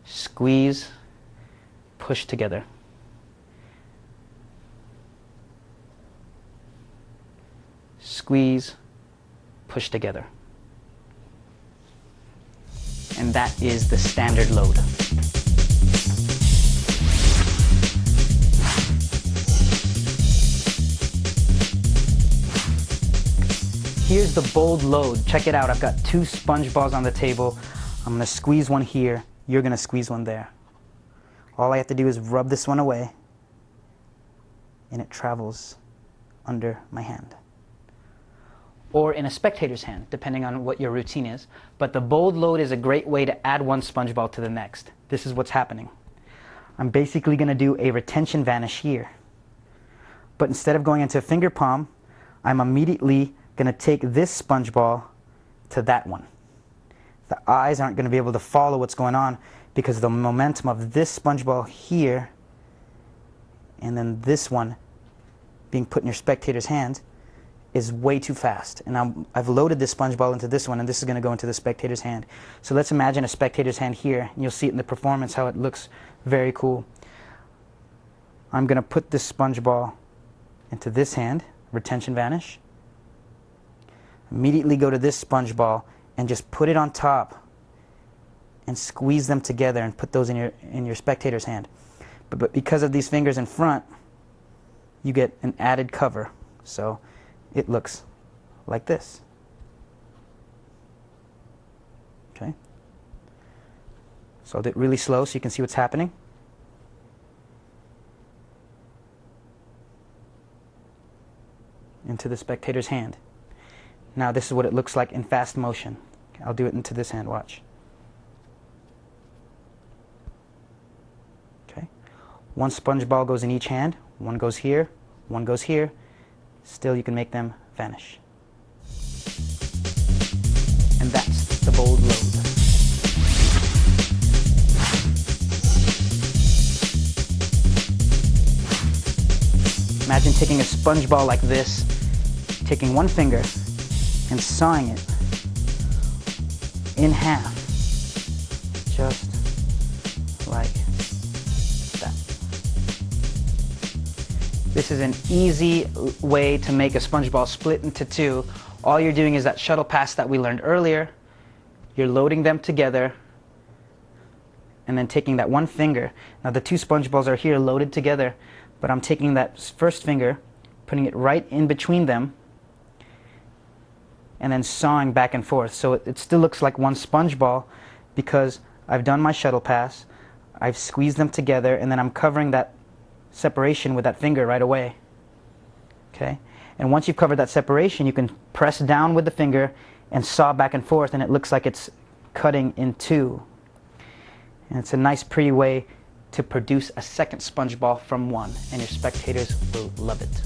Squeeze, push together. Squeeze, push together. And that is the standard load. Here's the bold load. Check it out. I've got two sponge balls on the table. I'm going to squeeze one here. You're going to squeeze one there. All I have to do is rub this one away, and it travels under my hand. Or in a spectator's hand, depending on what your routine is. But the bold load is a great way to add one sponge ball to the next. This is what's happening. I'm basically going to do a retention vanish here. But instead of going into a finger palm, I'm immediately going to take this sponge ball to that one. The eyes aren't going to be able to follow what's going on because the momentum of this sponge ball here and then this one being put in your spectator's hand is way too fast. And I've loaded this sponge ball into this one, and this is going to go into the spectator's hand. So let's imagine a spectator's hand here, and you'll see it in the performance how it looks very cool. I'm going to put this sponge ball into this hand, retention vanish. Immediately go to this sponge ball and just put it on top and squeeze them together and put those in your spectator's hand. But because of these fingers in front, you get an added cover. So it looks like this. Okay? So I'll do it really slow so you can see what's happening. Into the spectator's hand. Now this is what it looks like in fast motion. I'll do it into this hand, watch. Okay. One sponge ball goes in each hand, one goes here, one goes here. Still you can make them vanish. And that's the bold load. Imagine taking a sponge ball like this, taking one finger and sawing it in half, just like that. This is an easy way to make a sponge ball split into two. All you're doing is that shuttle pass that we learned earlier. You're loading them together and then taking that one finger. Now the two sponge balls are here loaded together, but I'm taking that first finger, putting it right in between them, and then sawing back and forth. So it still looks like one sponge ball because I've done my shuttle pass, I've squeezed them together, and then I'm covering that separation with that finger right away. Okay? And once you've covered that separation, you can press down with the finger and saw back and forth, and it looks like it's cutting in two. And it's a nice, pretty way to produce a second sponge ball from one, and your spectators will love it.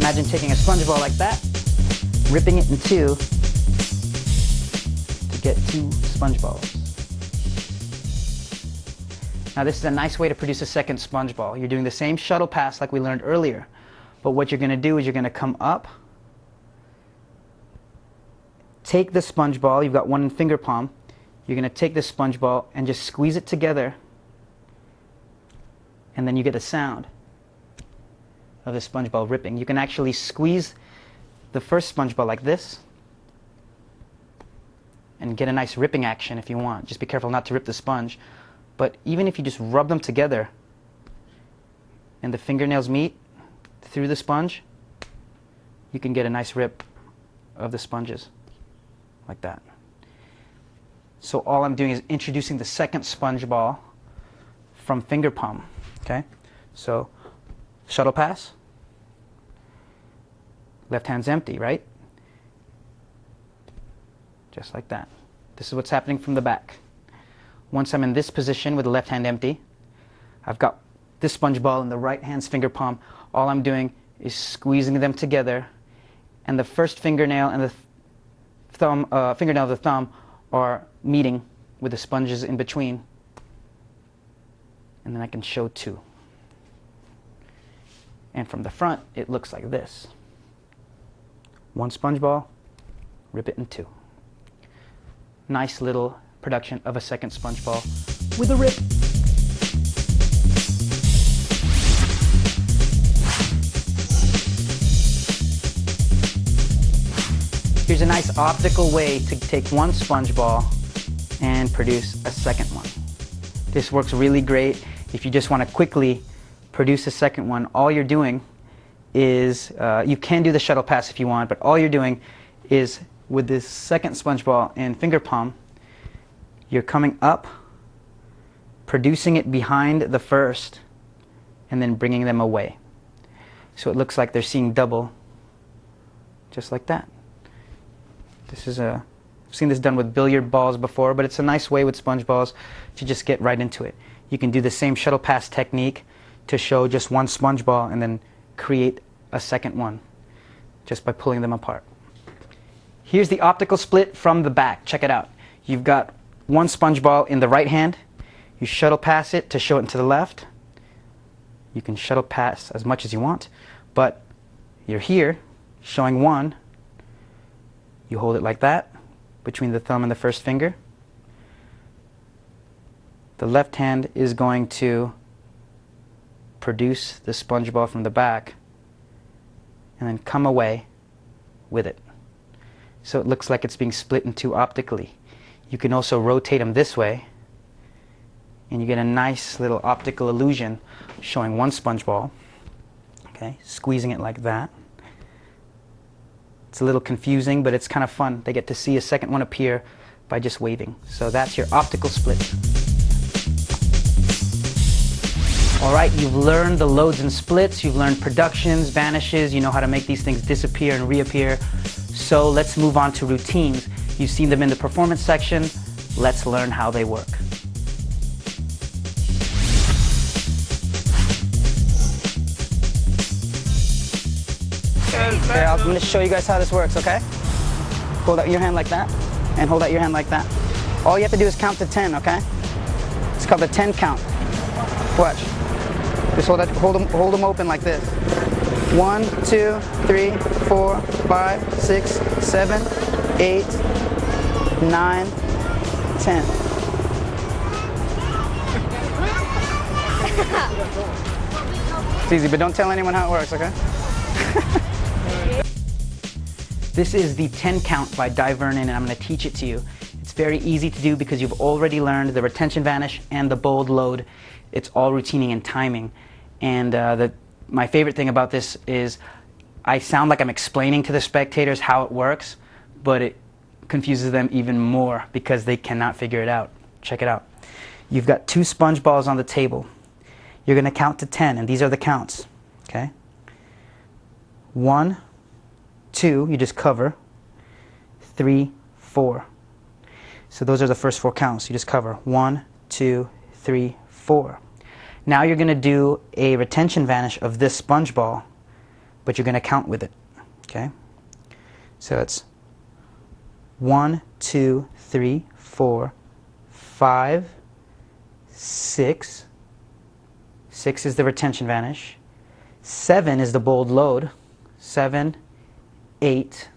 Imagine taking a sponge ball like that, ripping it in two to get two sponge balls. Now this is a nice way to produce a second sponge ball. You're doing the same shuttle pass like we learned earlier, but what you're going to do is you're going to come up, take the sponge ball, you've got one in finger palm, you're going to take this sponge ball and just squeeze it together, and then you get a sound of the sponge ball ripping. You can actually squeeze the first sponge ball like this and get a nice ripping action if you want. Just be careful not to rip the sponge. But even if you just rub them together and the fingernails meet through the sponge, you can get a nice rip of the sponges like that. So all I'm doing is introducing the second sponge ball from finger palm. Okay? So shuttle pass, left hand's empty, right? Just like that. This is what's happening from the back. Once I'm in this position with the left hand empty, I've got this sponge ball in the right hand's finger palm. All I'm doing is squeezing them together, and the first fingernail and the fingernail of the thumb are meeting with the sponges in between, and then I can show two. And from the front, it looks like this. One sponge ball, rip it in two. Nice little production of a second sponge ball with a rip. Here's a nice optical way to take one sponge ball and produce a second one. This works really great if you just want to quickly produce a second one. All you're doing is, you can do the shuttle pass if you want, but all you're doing is with this second sponge ball in finger palm, you're coming up, producing it behind the first, and then bringing them away. So it looks like they're seeing double, just like that. This is I've seen this done with billiard balls before, but it's a nice way with sponge balls to just get right into it. You can do the same shuttle pass technique to show just one sponge ball and then create a second one just by pulling them apart. Here's the optical split from the back. Check it out. You've got one sponge ball in the right hand. You shuttle pass it to show it to the left. You can shuttle pass as much as you want, but you're here showing one. You hold it like that, between the thumb and the first finger. The left hand is going to produce the sponge ball from the back and then come away with it. So it looks like it's being split in two optically. You can also rotate them this way and you get a nice little optical illusion showing one sponge ball. Okay, squeezing it like that. It's a little confusing, but it's kind of fun. They get to see a second one appear by just waving. So that's your optical split. Alright, you've learned the loads and splits, you've learned productions, vanishes, you know how to make these things disappear and reappear. So let's move on to routines. You've seen them in the performance section. Let's learn how they work. Okay, I'm going to show you guys how this works, okay? Hold out your hand like that, and hold out your hand like that. All you have to do is count to 10, okay? It's called the 10 count. Watch. Just hold them open like this. 1, 2, 3, 4, 5, 6, 7, 8, 9, 10. It's easy, but don't tell anyone how it works, okay? This is the 10 count by Di Vernon, and I'm going to teach it to you. It's very easy to do because you've already learned the retention vanish and the bold load. It's all routining and timing. And my favorite thing about this is I sound like I'm explaining to the spectators how it works, but it confuses them even more because they cannot figure it out. Check it out. You've got 2 sponge balls on the table. You're going to count to 10, and these are the counts. Okay? 1, 2, you just cover. 3, 4. So those are the first 4 counts. You just cover 1, 2, 3, 4. Now you're going to do a retention vanish of this sponge ball, but you're going to count with it. Okay? So it's 1, 2, 3, 4, 5, 6. 6 is the retention vanish. 7 is the bold load. 7, 8,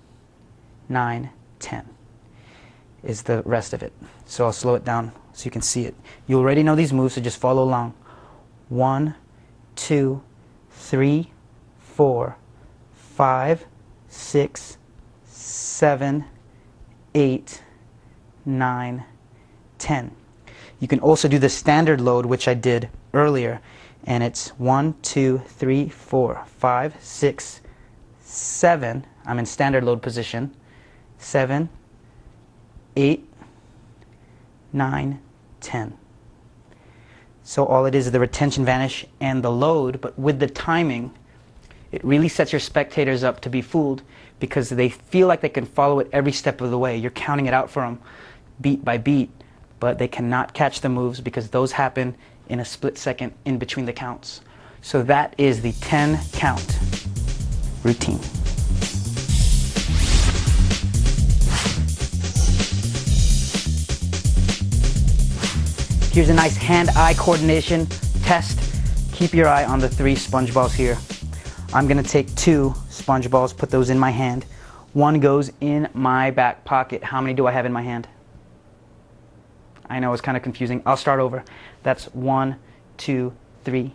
9, 10 is the rest of it. So I'll slow it down so you can see it. You already know these moves, so just follow along. 1, 2, 3, 4, 5, 6, 7, 8, 9, 10. You can also do the standard load, which I did earlier, and it's 1, 2, 3, 4, 5, 6, 7. I'm in standard load position. 7, 8, 9, 10. So all it is the retention vanish and the load, but with the timing, it really sets your spectators up to be fooled because they feel like they can follow it every step of the way. You're counting it out for them beat by beat, but they cannot catch the moves because those happen in a split second in between the counts. So that is the 10 count routine. Here's a nice hand-eye coordination test. Keep your eye on the 3 sponge balls here. I'm going to take 2 sponge balls, put those in my hand. 1 goes in my back pocket. How many do I have in my hand? I know it's kind of confusing. I'll start over. That's 1, 2, 3.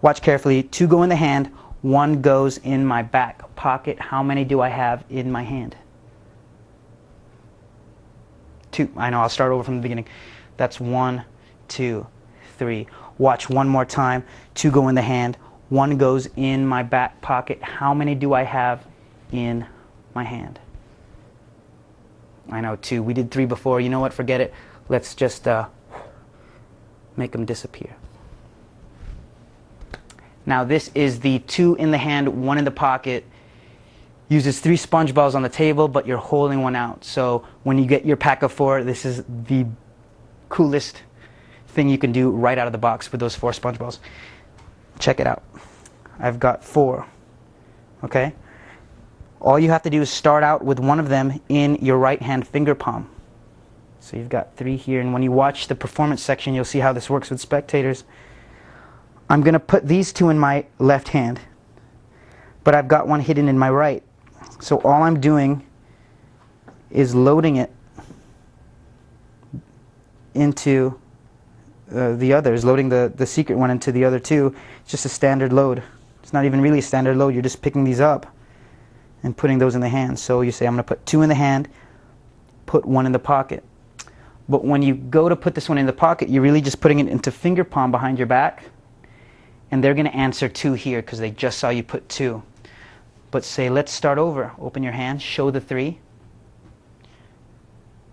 Watch carefully. 2 go in the hand. 1 goes in my back pocket. How many do I have in my hand? 2. I know. I'll start over from the beginning. That's 1, 2, 3. Watch one more time. 2 go in the hand. 1 goes in my back pocket. How many do I have in my hand? I know, 2. We did 3 before. You know what? Forget it. Let's just make them disappear. Now this is the 2 in the hand, 1 in the pocket. Uses 3 sponge balls on the table, but you're holding 1 out. So when you get your pack of 4, this is the coolest thing you can do right out of the box with those 4 sponge balls. Check it out. I've got 4. Okay? All you have to do is start out with 1 of them in your right hand finger palm. So you've got 3 here, and when you watch the performance section, you'll see how this works with spectators. I'm going to put these 2 in my left hand, but I've got 1 hidden in my right. So all I'm doing is loading it into the others, loading the secret one into the other two. It's just a standard load. It's not even really a standard load. You're just picking these up and putting those in the hand. So you say, I'm going to put 2 in the hand, put 1 in the pocket. But when you go to put this one in the pocket, you're really just putting it into finger palm behind your back. And they're going to answer 2 here because they just saw you put 2. But say, let's start over. Open your hand, show the 3.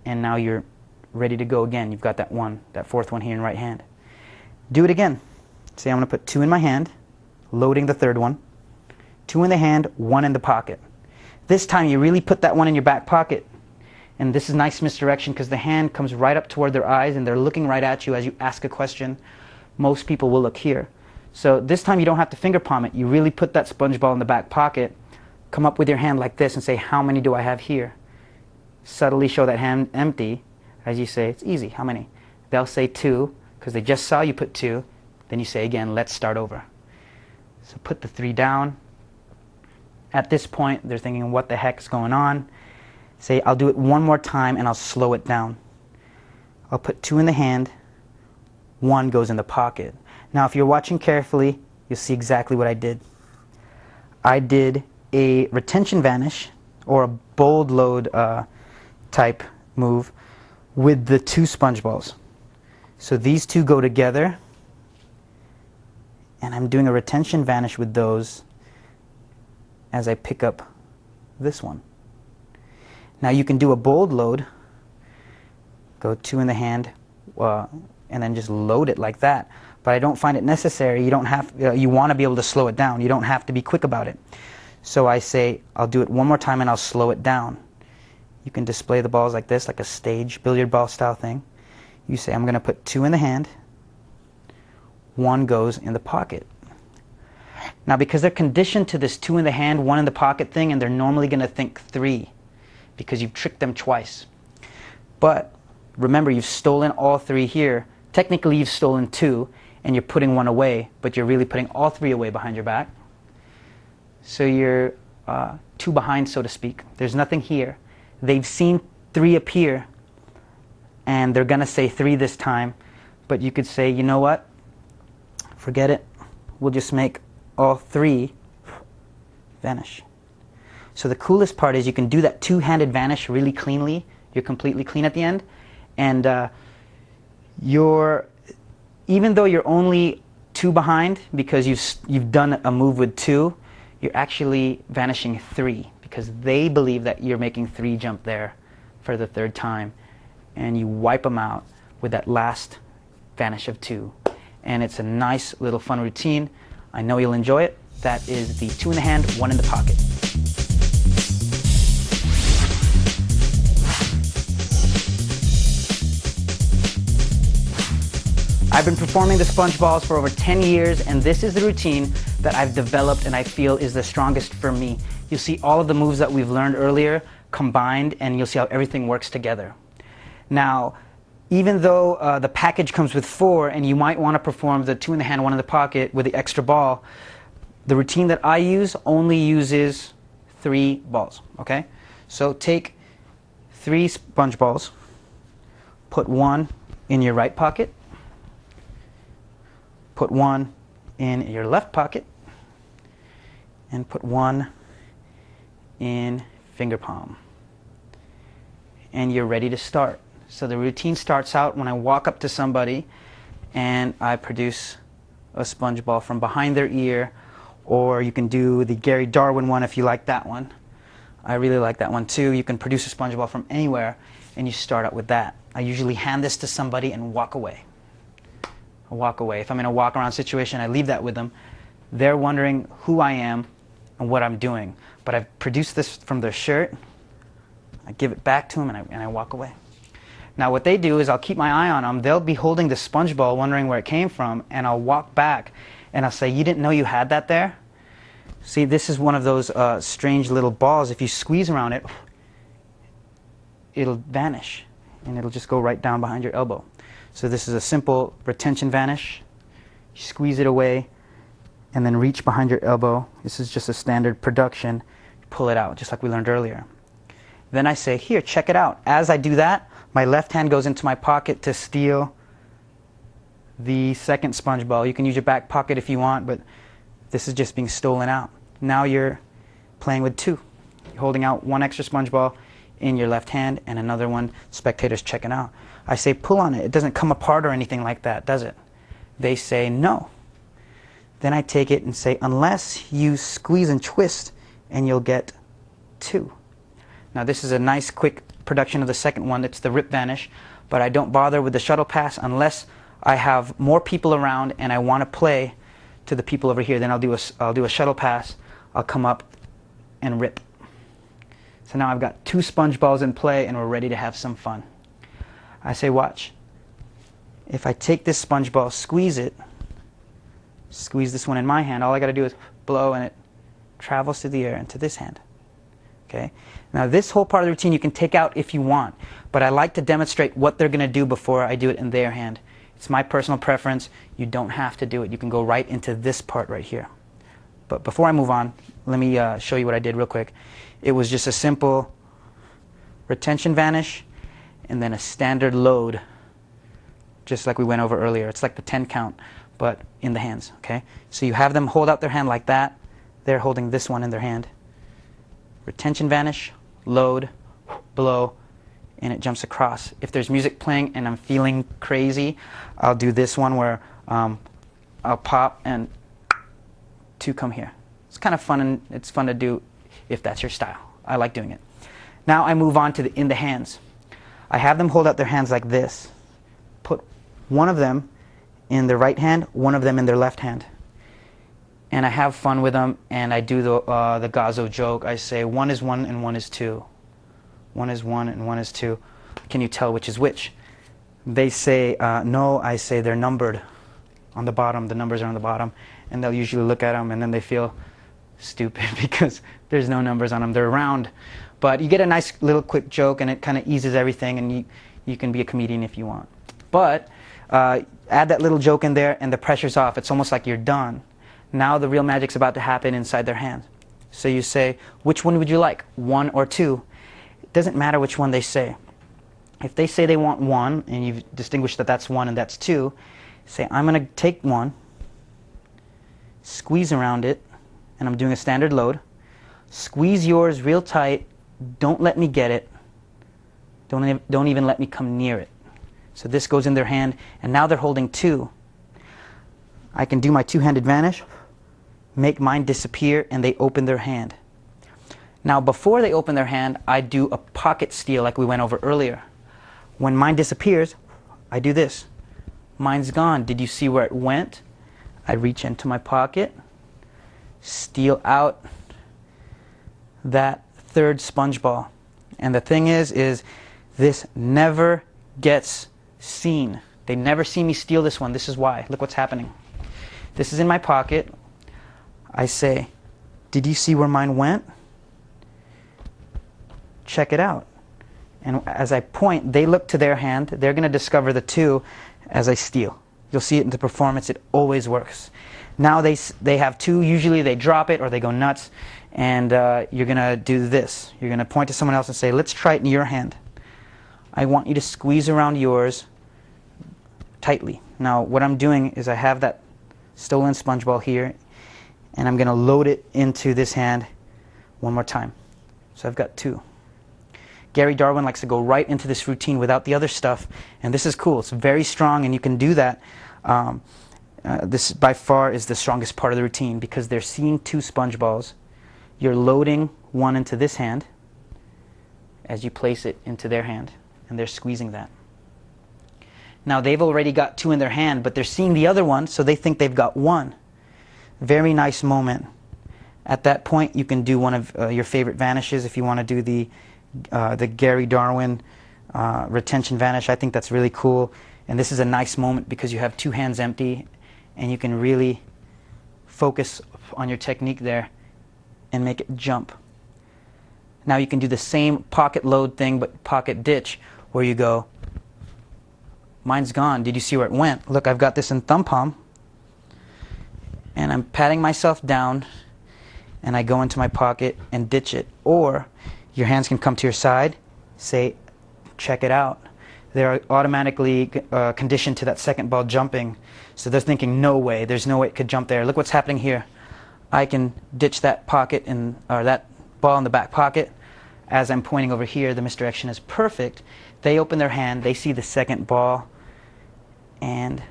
And now you're ready to go again. You've got that 1, that 4th one here in right hand. Do it again. Say, I'm going to put 2 in my hand, loading the 3rd one. 2 in the hand, 1 in the pocket. This time you really put that 1 in your back pocket. And this is nice misdirection because the hand comes right up toward their eyes and they're looking right at you as you ask a question. Most people will look here. So this time you don't have to finger palm it. You really put that sponge ball in the back pocket, come up with your hand like this and say, how many do I have here? Subtly show that hand empty. As you say, it's easy. How many? They'll say 2 because they just saw you put 2. Then you say again, let's start over. So put the 3 down. At this point, they're thinking, what the heck's going on? Say, I'll do it one more time and I'll slow it down. I'll put 2 in the hand. 1 goes in the pocket. Now, if you're watching carefully, you'll see exactly what I did. I did a retention vanish or a bold load type move with the 2 sponge balls. So these 2 go together, and I'm doing a retention vanish with those as I pick up this one. Now you can do a bold load, go 2 in the hand, and then just load it like that. But I don't find it necessary. You don't have. You want to be able to slow it down. You don't have to be quick about it. So I say, I'll do it one more time and I'll slow it down. You can display the balls like this, like a stage billiard ball style thing. You say, I'm going to put 2 in the hand. 1 goes in the pocket. Now, because they're conditioned to this 2 in the hand, 1 in the pocket thing, and they're normally going to think 3 because you've tricked them twice. But remember, you've stolen all 3 here. Technically, you've stolen 2, and you're putting 1 away, but you're really putting all 3 away behind your back. So you're 2 behind, so to speak. There's nothing here. They've seen 3 appear, and they're going to say 3 this time. But you could say, you know what? Forget it. We'll just make all 3 vanish. So the coolest part is you can do that 2-handed vanish really cleanly. You're completely clean at the end. And even though you're only 2 behind because you've done a move with 2, you're actually vanishing 3 because they believe that you're making 3 jump there for the 3rd time. And you wipe them out with that last vanish of 2. And it's a nice little fun routine. I know you'll enjoy it. That is the 2 in the hand, 1 in the pocket. I've been performing the sponge balls for over 10 years, and this is the routine that I've developed and I feel is the strongest for me. You'll see all of the moves that we've learned earlier combined, and you'll see how everything works together. Now, even though the package comes with 4, and you might want to perform the 2 in the hand, 1 in the pocket with the extra ball, the routine that I use only uses 3 balls, okay? So take 3 sponge balls, put 1 in your right pocket, put 1 in your left pocket, and put 1 in finger palm. And you're ready to start. So the routine starts out when I walk up to somebody and I produce a sponge ball from behind their ear, or you can do the Gary Darwin one if you like that one. I really like that one too. You can produce a sponge ball from anywhere and you start out with that. I usually hand this to somebody and walk away. I walk away. If I'm in a walk around situation, I leave that with them. They're wondering who I am and what I'm doing. But I've produced this from their shirt. I give it back to them and I walk away. Now what they do is I'll keep my eye on them. They'll be holding the sponge ball wondering where it came from, and I'll walk back and I'll say, you didn't know you had that there? See, this is one of those strange little balls. If you squeeze around it, it'll vanish and it'll just go right down behind your elbow. So this is a simple retention vanish. You squeeze it away and then reach behind your elbow. This is just a standard production. Pull it out, just like we learned earlier. Then I say, here, check it out. As I do that, my left hand goes into my pocket to steal the second sponge ball. You can use your back pocket if you want, but this is just being stolen out. Now you're playing with two. You're holding out one extra sponge ball in your left hand and another one spectators checking out. I say, pull on it. It doesn't come apart or anything like that, does it? They say, no. Then I take it and say, unless you squeeze and twist, and you'll get two. Now this is a nice quick production of the second one. It's the rip vanish, but I don't bother with the shuttle pass unless I have more people around and I want to play to the people over here. Then I'll do a shuttle pass. I'll come up and rip. So now I've got two sponge balls in play and we're ready to have some fun. I say, watch. If I take this sponge ball, squeeze it, squeeze this one in my hand, all I got to do is blow and it travels through the air into this hand. Okay? Now this whole part of the routine you can take out if you want, but I like to demonstrate what they're going to do before I do it in their hand. It's my personal preference. You don't have to do it. You can go right into this part right here. But before I move on, let me show you what I did real quick. It was just a simple retention vanish and then a standard load, just like we went over earlier. It's like the 10 count, but in the hands. Okay? So you have them hold out their hand like that. They're holding this one in their hand. Retention vanish, load, blow, and it jumps across. If there's music playing and I'm feeling crazy, I'll do this one where I'll pop and two come here. It's kind of fun, and it's fun to do if that's your style. I like doing it. Now I move on to the in the hands. I have them hold out their hands like this. Put one of them in their right hand, one of them in their left hand. And I have fun with them, and I do the Gazo joke. I say, one is one and one is two. One is one and one is two. Can you tell which is which? They say, no. I say they're numbered on the bottom. The numbers are on the bottom. And they'll usually look at them, and then they feel stupid because there's no numbers on them. They're round. But you get a nice little quick joke, and it kind of eases everything, and you can be a comedian if you want. But add that little joke in there, and the pressure's off. It's almost like you're done. Now the real magic's about to happen inside their hand. So you say, which one would you like, one or two? It doesn't matter which one they say. If they say they want one, and you've distinguished that that's one and that's two, say, I'm going to take one, squeeze around it, and I'm doing a standard load. Squeeze yours real tight. Don't let me get it. Don't even let me come near it. So this goes in their hand, and now they're holding two. I can do my two-handed vanish, make mine disappear, and they open their hand. Now before they open their hand, I do a pocket steal like we went over earlier. When mine disappears, I do this. Mine's gone. Did you see where it went? I reach into my pocket, steal out that third sponge ball. And the thing is this never gets seen. They never see me steal this one. This is why. Look what's happening. This is in my pocket. I say, did you see where mine went? Check it out. And as I point, they look to their hand. They're going to discover the two as I steal. You'll see it in the performance. It always works. Now they have two. Usually they drop it or they go nuts. And you're going to do this. You're going to point to someone else and say, let's try it in your hand. I want you to squeeze around yours tightly. Now what I'm doing is I have that stolen sponge ball here, and I'm going to load it into this hand one more time. So I've got two. Gary Darwin likes to go right into this routine without the other stuff, and this is cool. It's very strong, and you can do that. This by far is the strongest part of the routine because they're seeing two sponge balls. You're loading one into this hand as you place it into their hand, and they're squeezing that. Now they've already got two in their hand, but they're seeing the other one, so they think they've got one. Very nice moment. At that point, you can do one of your favorite vanishes if you want to do the Gary Darwin retention vanish. I think that's really cool. And this is a nice moment because you have two hands empty, and you can really focus on your technique there and make it jump. Now you can do the same pocket load thing, but pocket ditch, where you go, mine's gone. Did you see where it went? Look, I've got this in thumb palm, and I'm patting myself down, and I go into my pocket and ditch it. Or your hands can come to your side, say, check it out. They're automatically conditioned to that second ball jumping. So they're thinking, no way, there's no way it could jump there. Look what's happening here. I can ditch that pocket or that ball in the back pocket. As I'm pointing over here, the misdirection is perfect. They open their hand, they see the second ball, and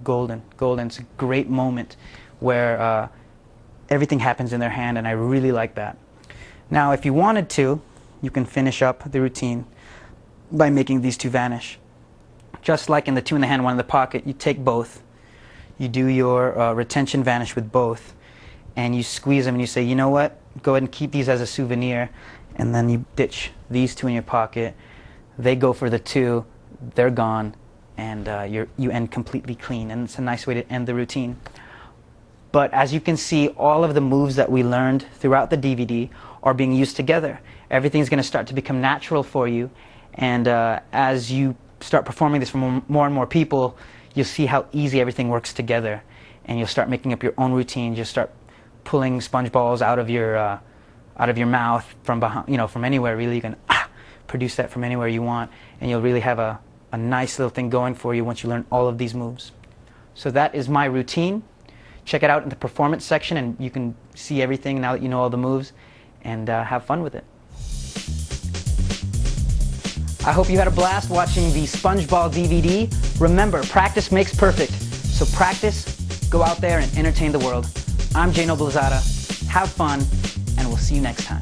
golden. It's a great moment where everything happens in their hand, and I really like that. Now, if you wanted to, you can finish up the routine by making these two vanish. Just like in the two in the hand, one in the pocket, you take both. You do your retention vanish with both, and you squeeze them and you say, you know what, go ahead and keep these as a souvenir, and then you ditch these two in your pocket. They go for the two, they're gone, and you end completely clean, and it's a nice way to end the routine. But as you can see, all of the moves that we learned throughout the DVD are being used together. Everything's going to start to become natural for you, and as you start performing this for more and more people, you'll see how easy everything works together, and you'll start making up your own routines. You'll start pulling sponge balls out of your mouth from behind, from anywhere. Really, you can produce that from anywhere you want, and you'll really have a nice little thing going for you once you learn all of these moves. So that is my routine. Check it out in the performance section, and you can see everything now that you know all the moves, and have fun with it. I hope you had a blast watching the SpongeBall DVD. Remember, practice makes perfect. So practice, go out there and entertain the world. I'm Jay Noblezada. Have fun, and we'll see you next time.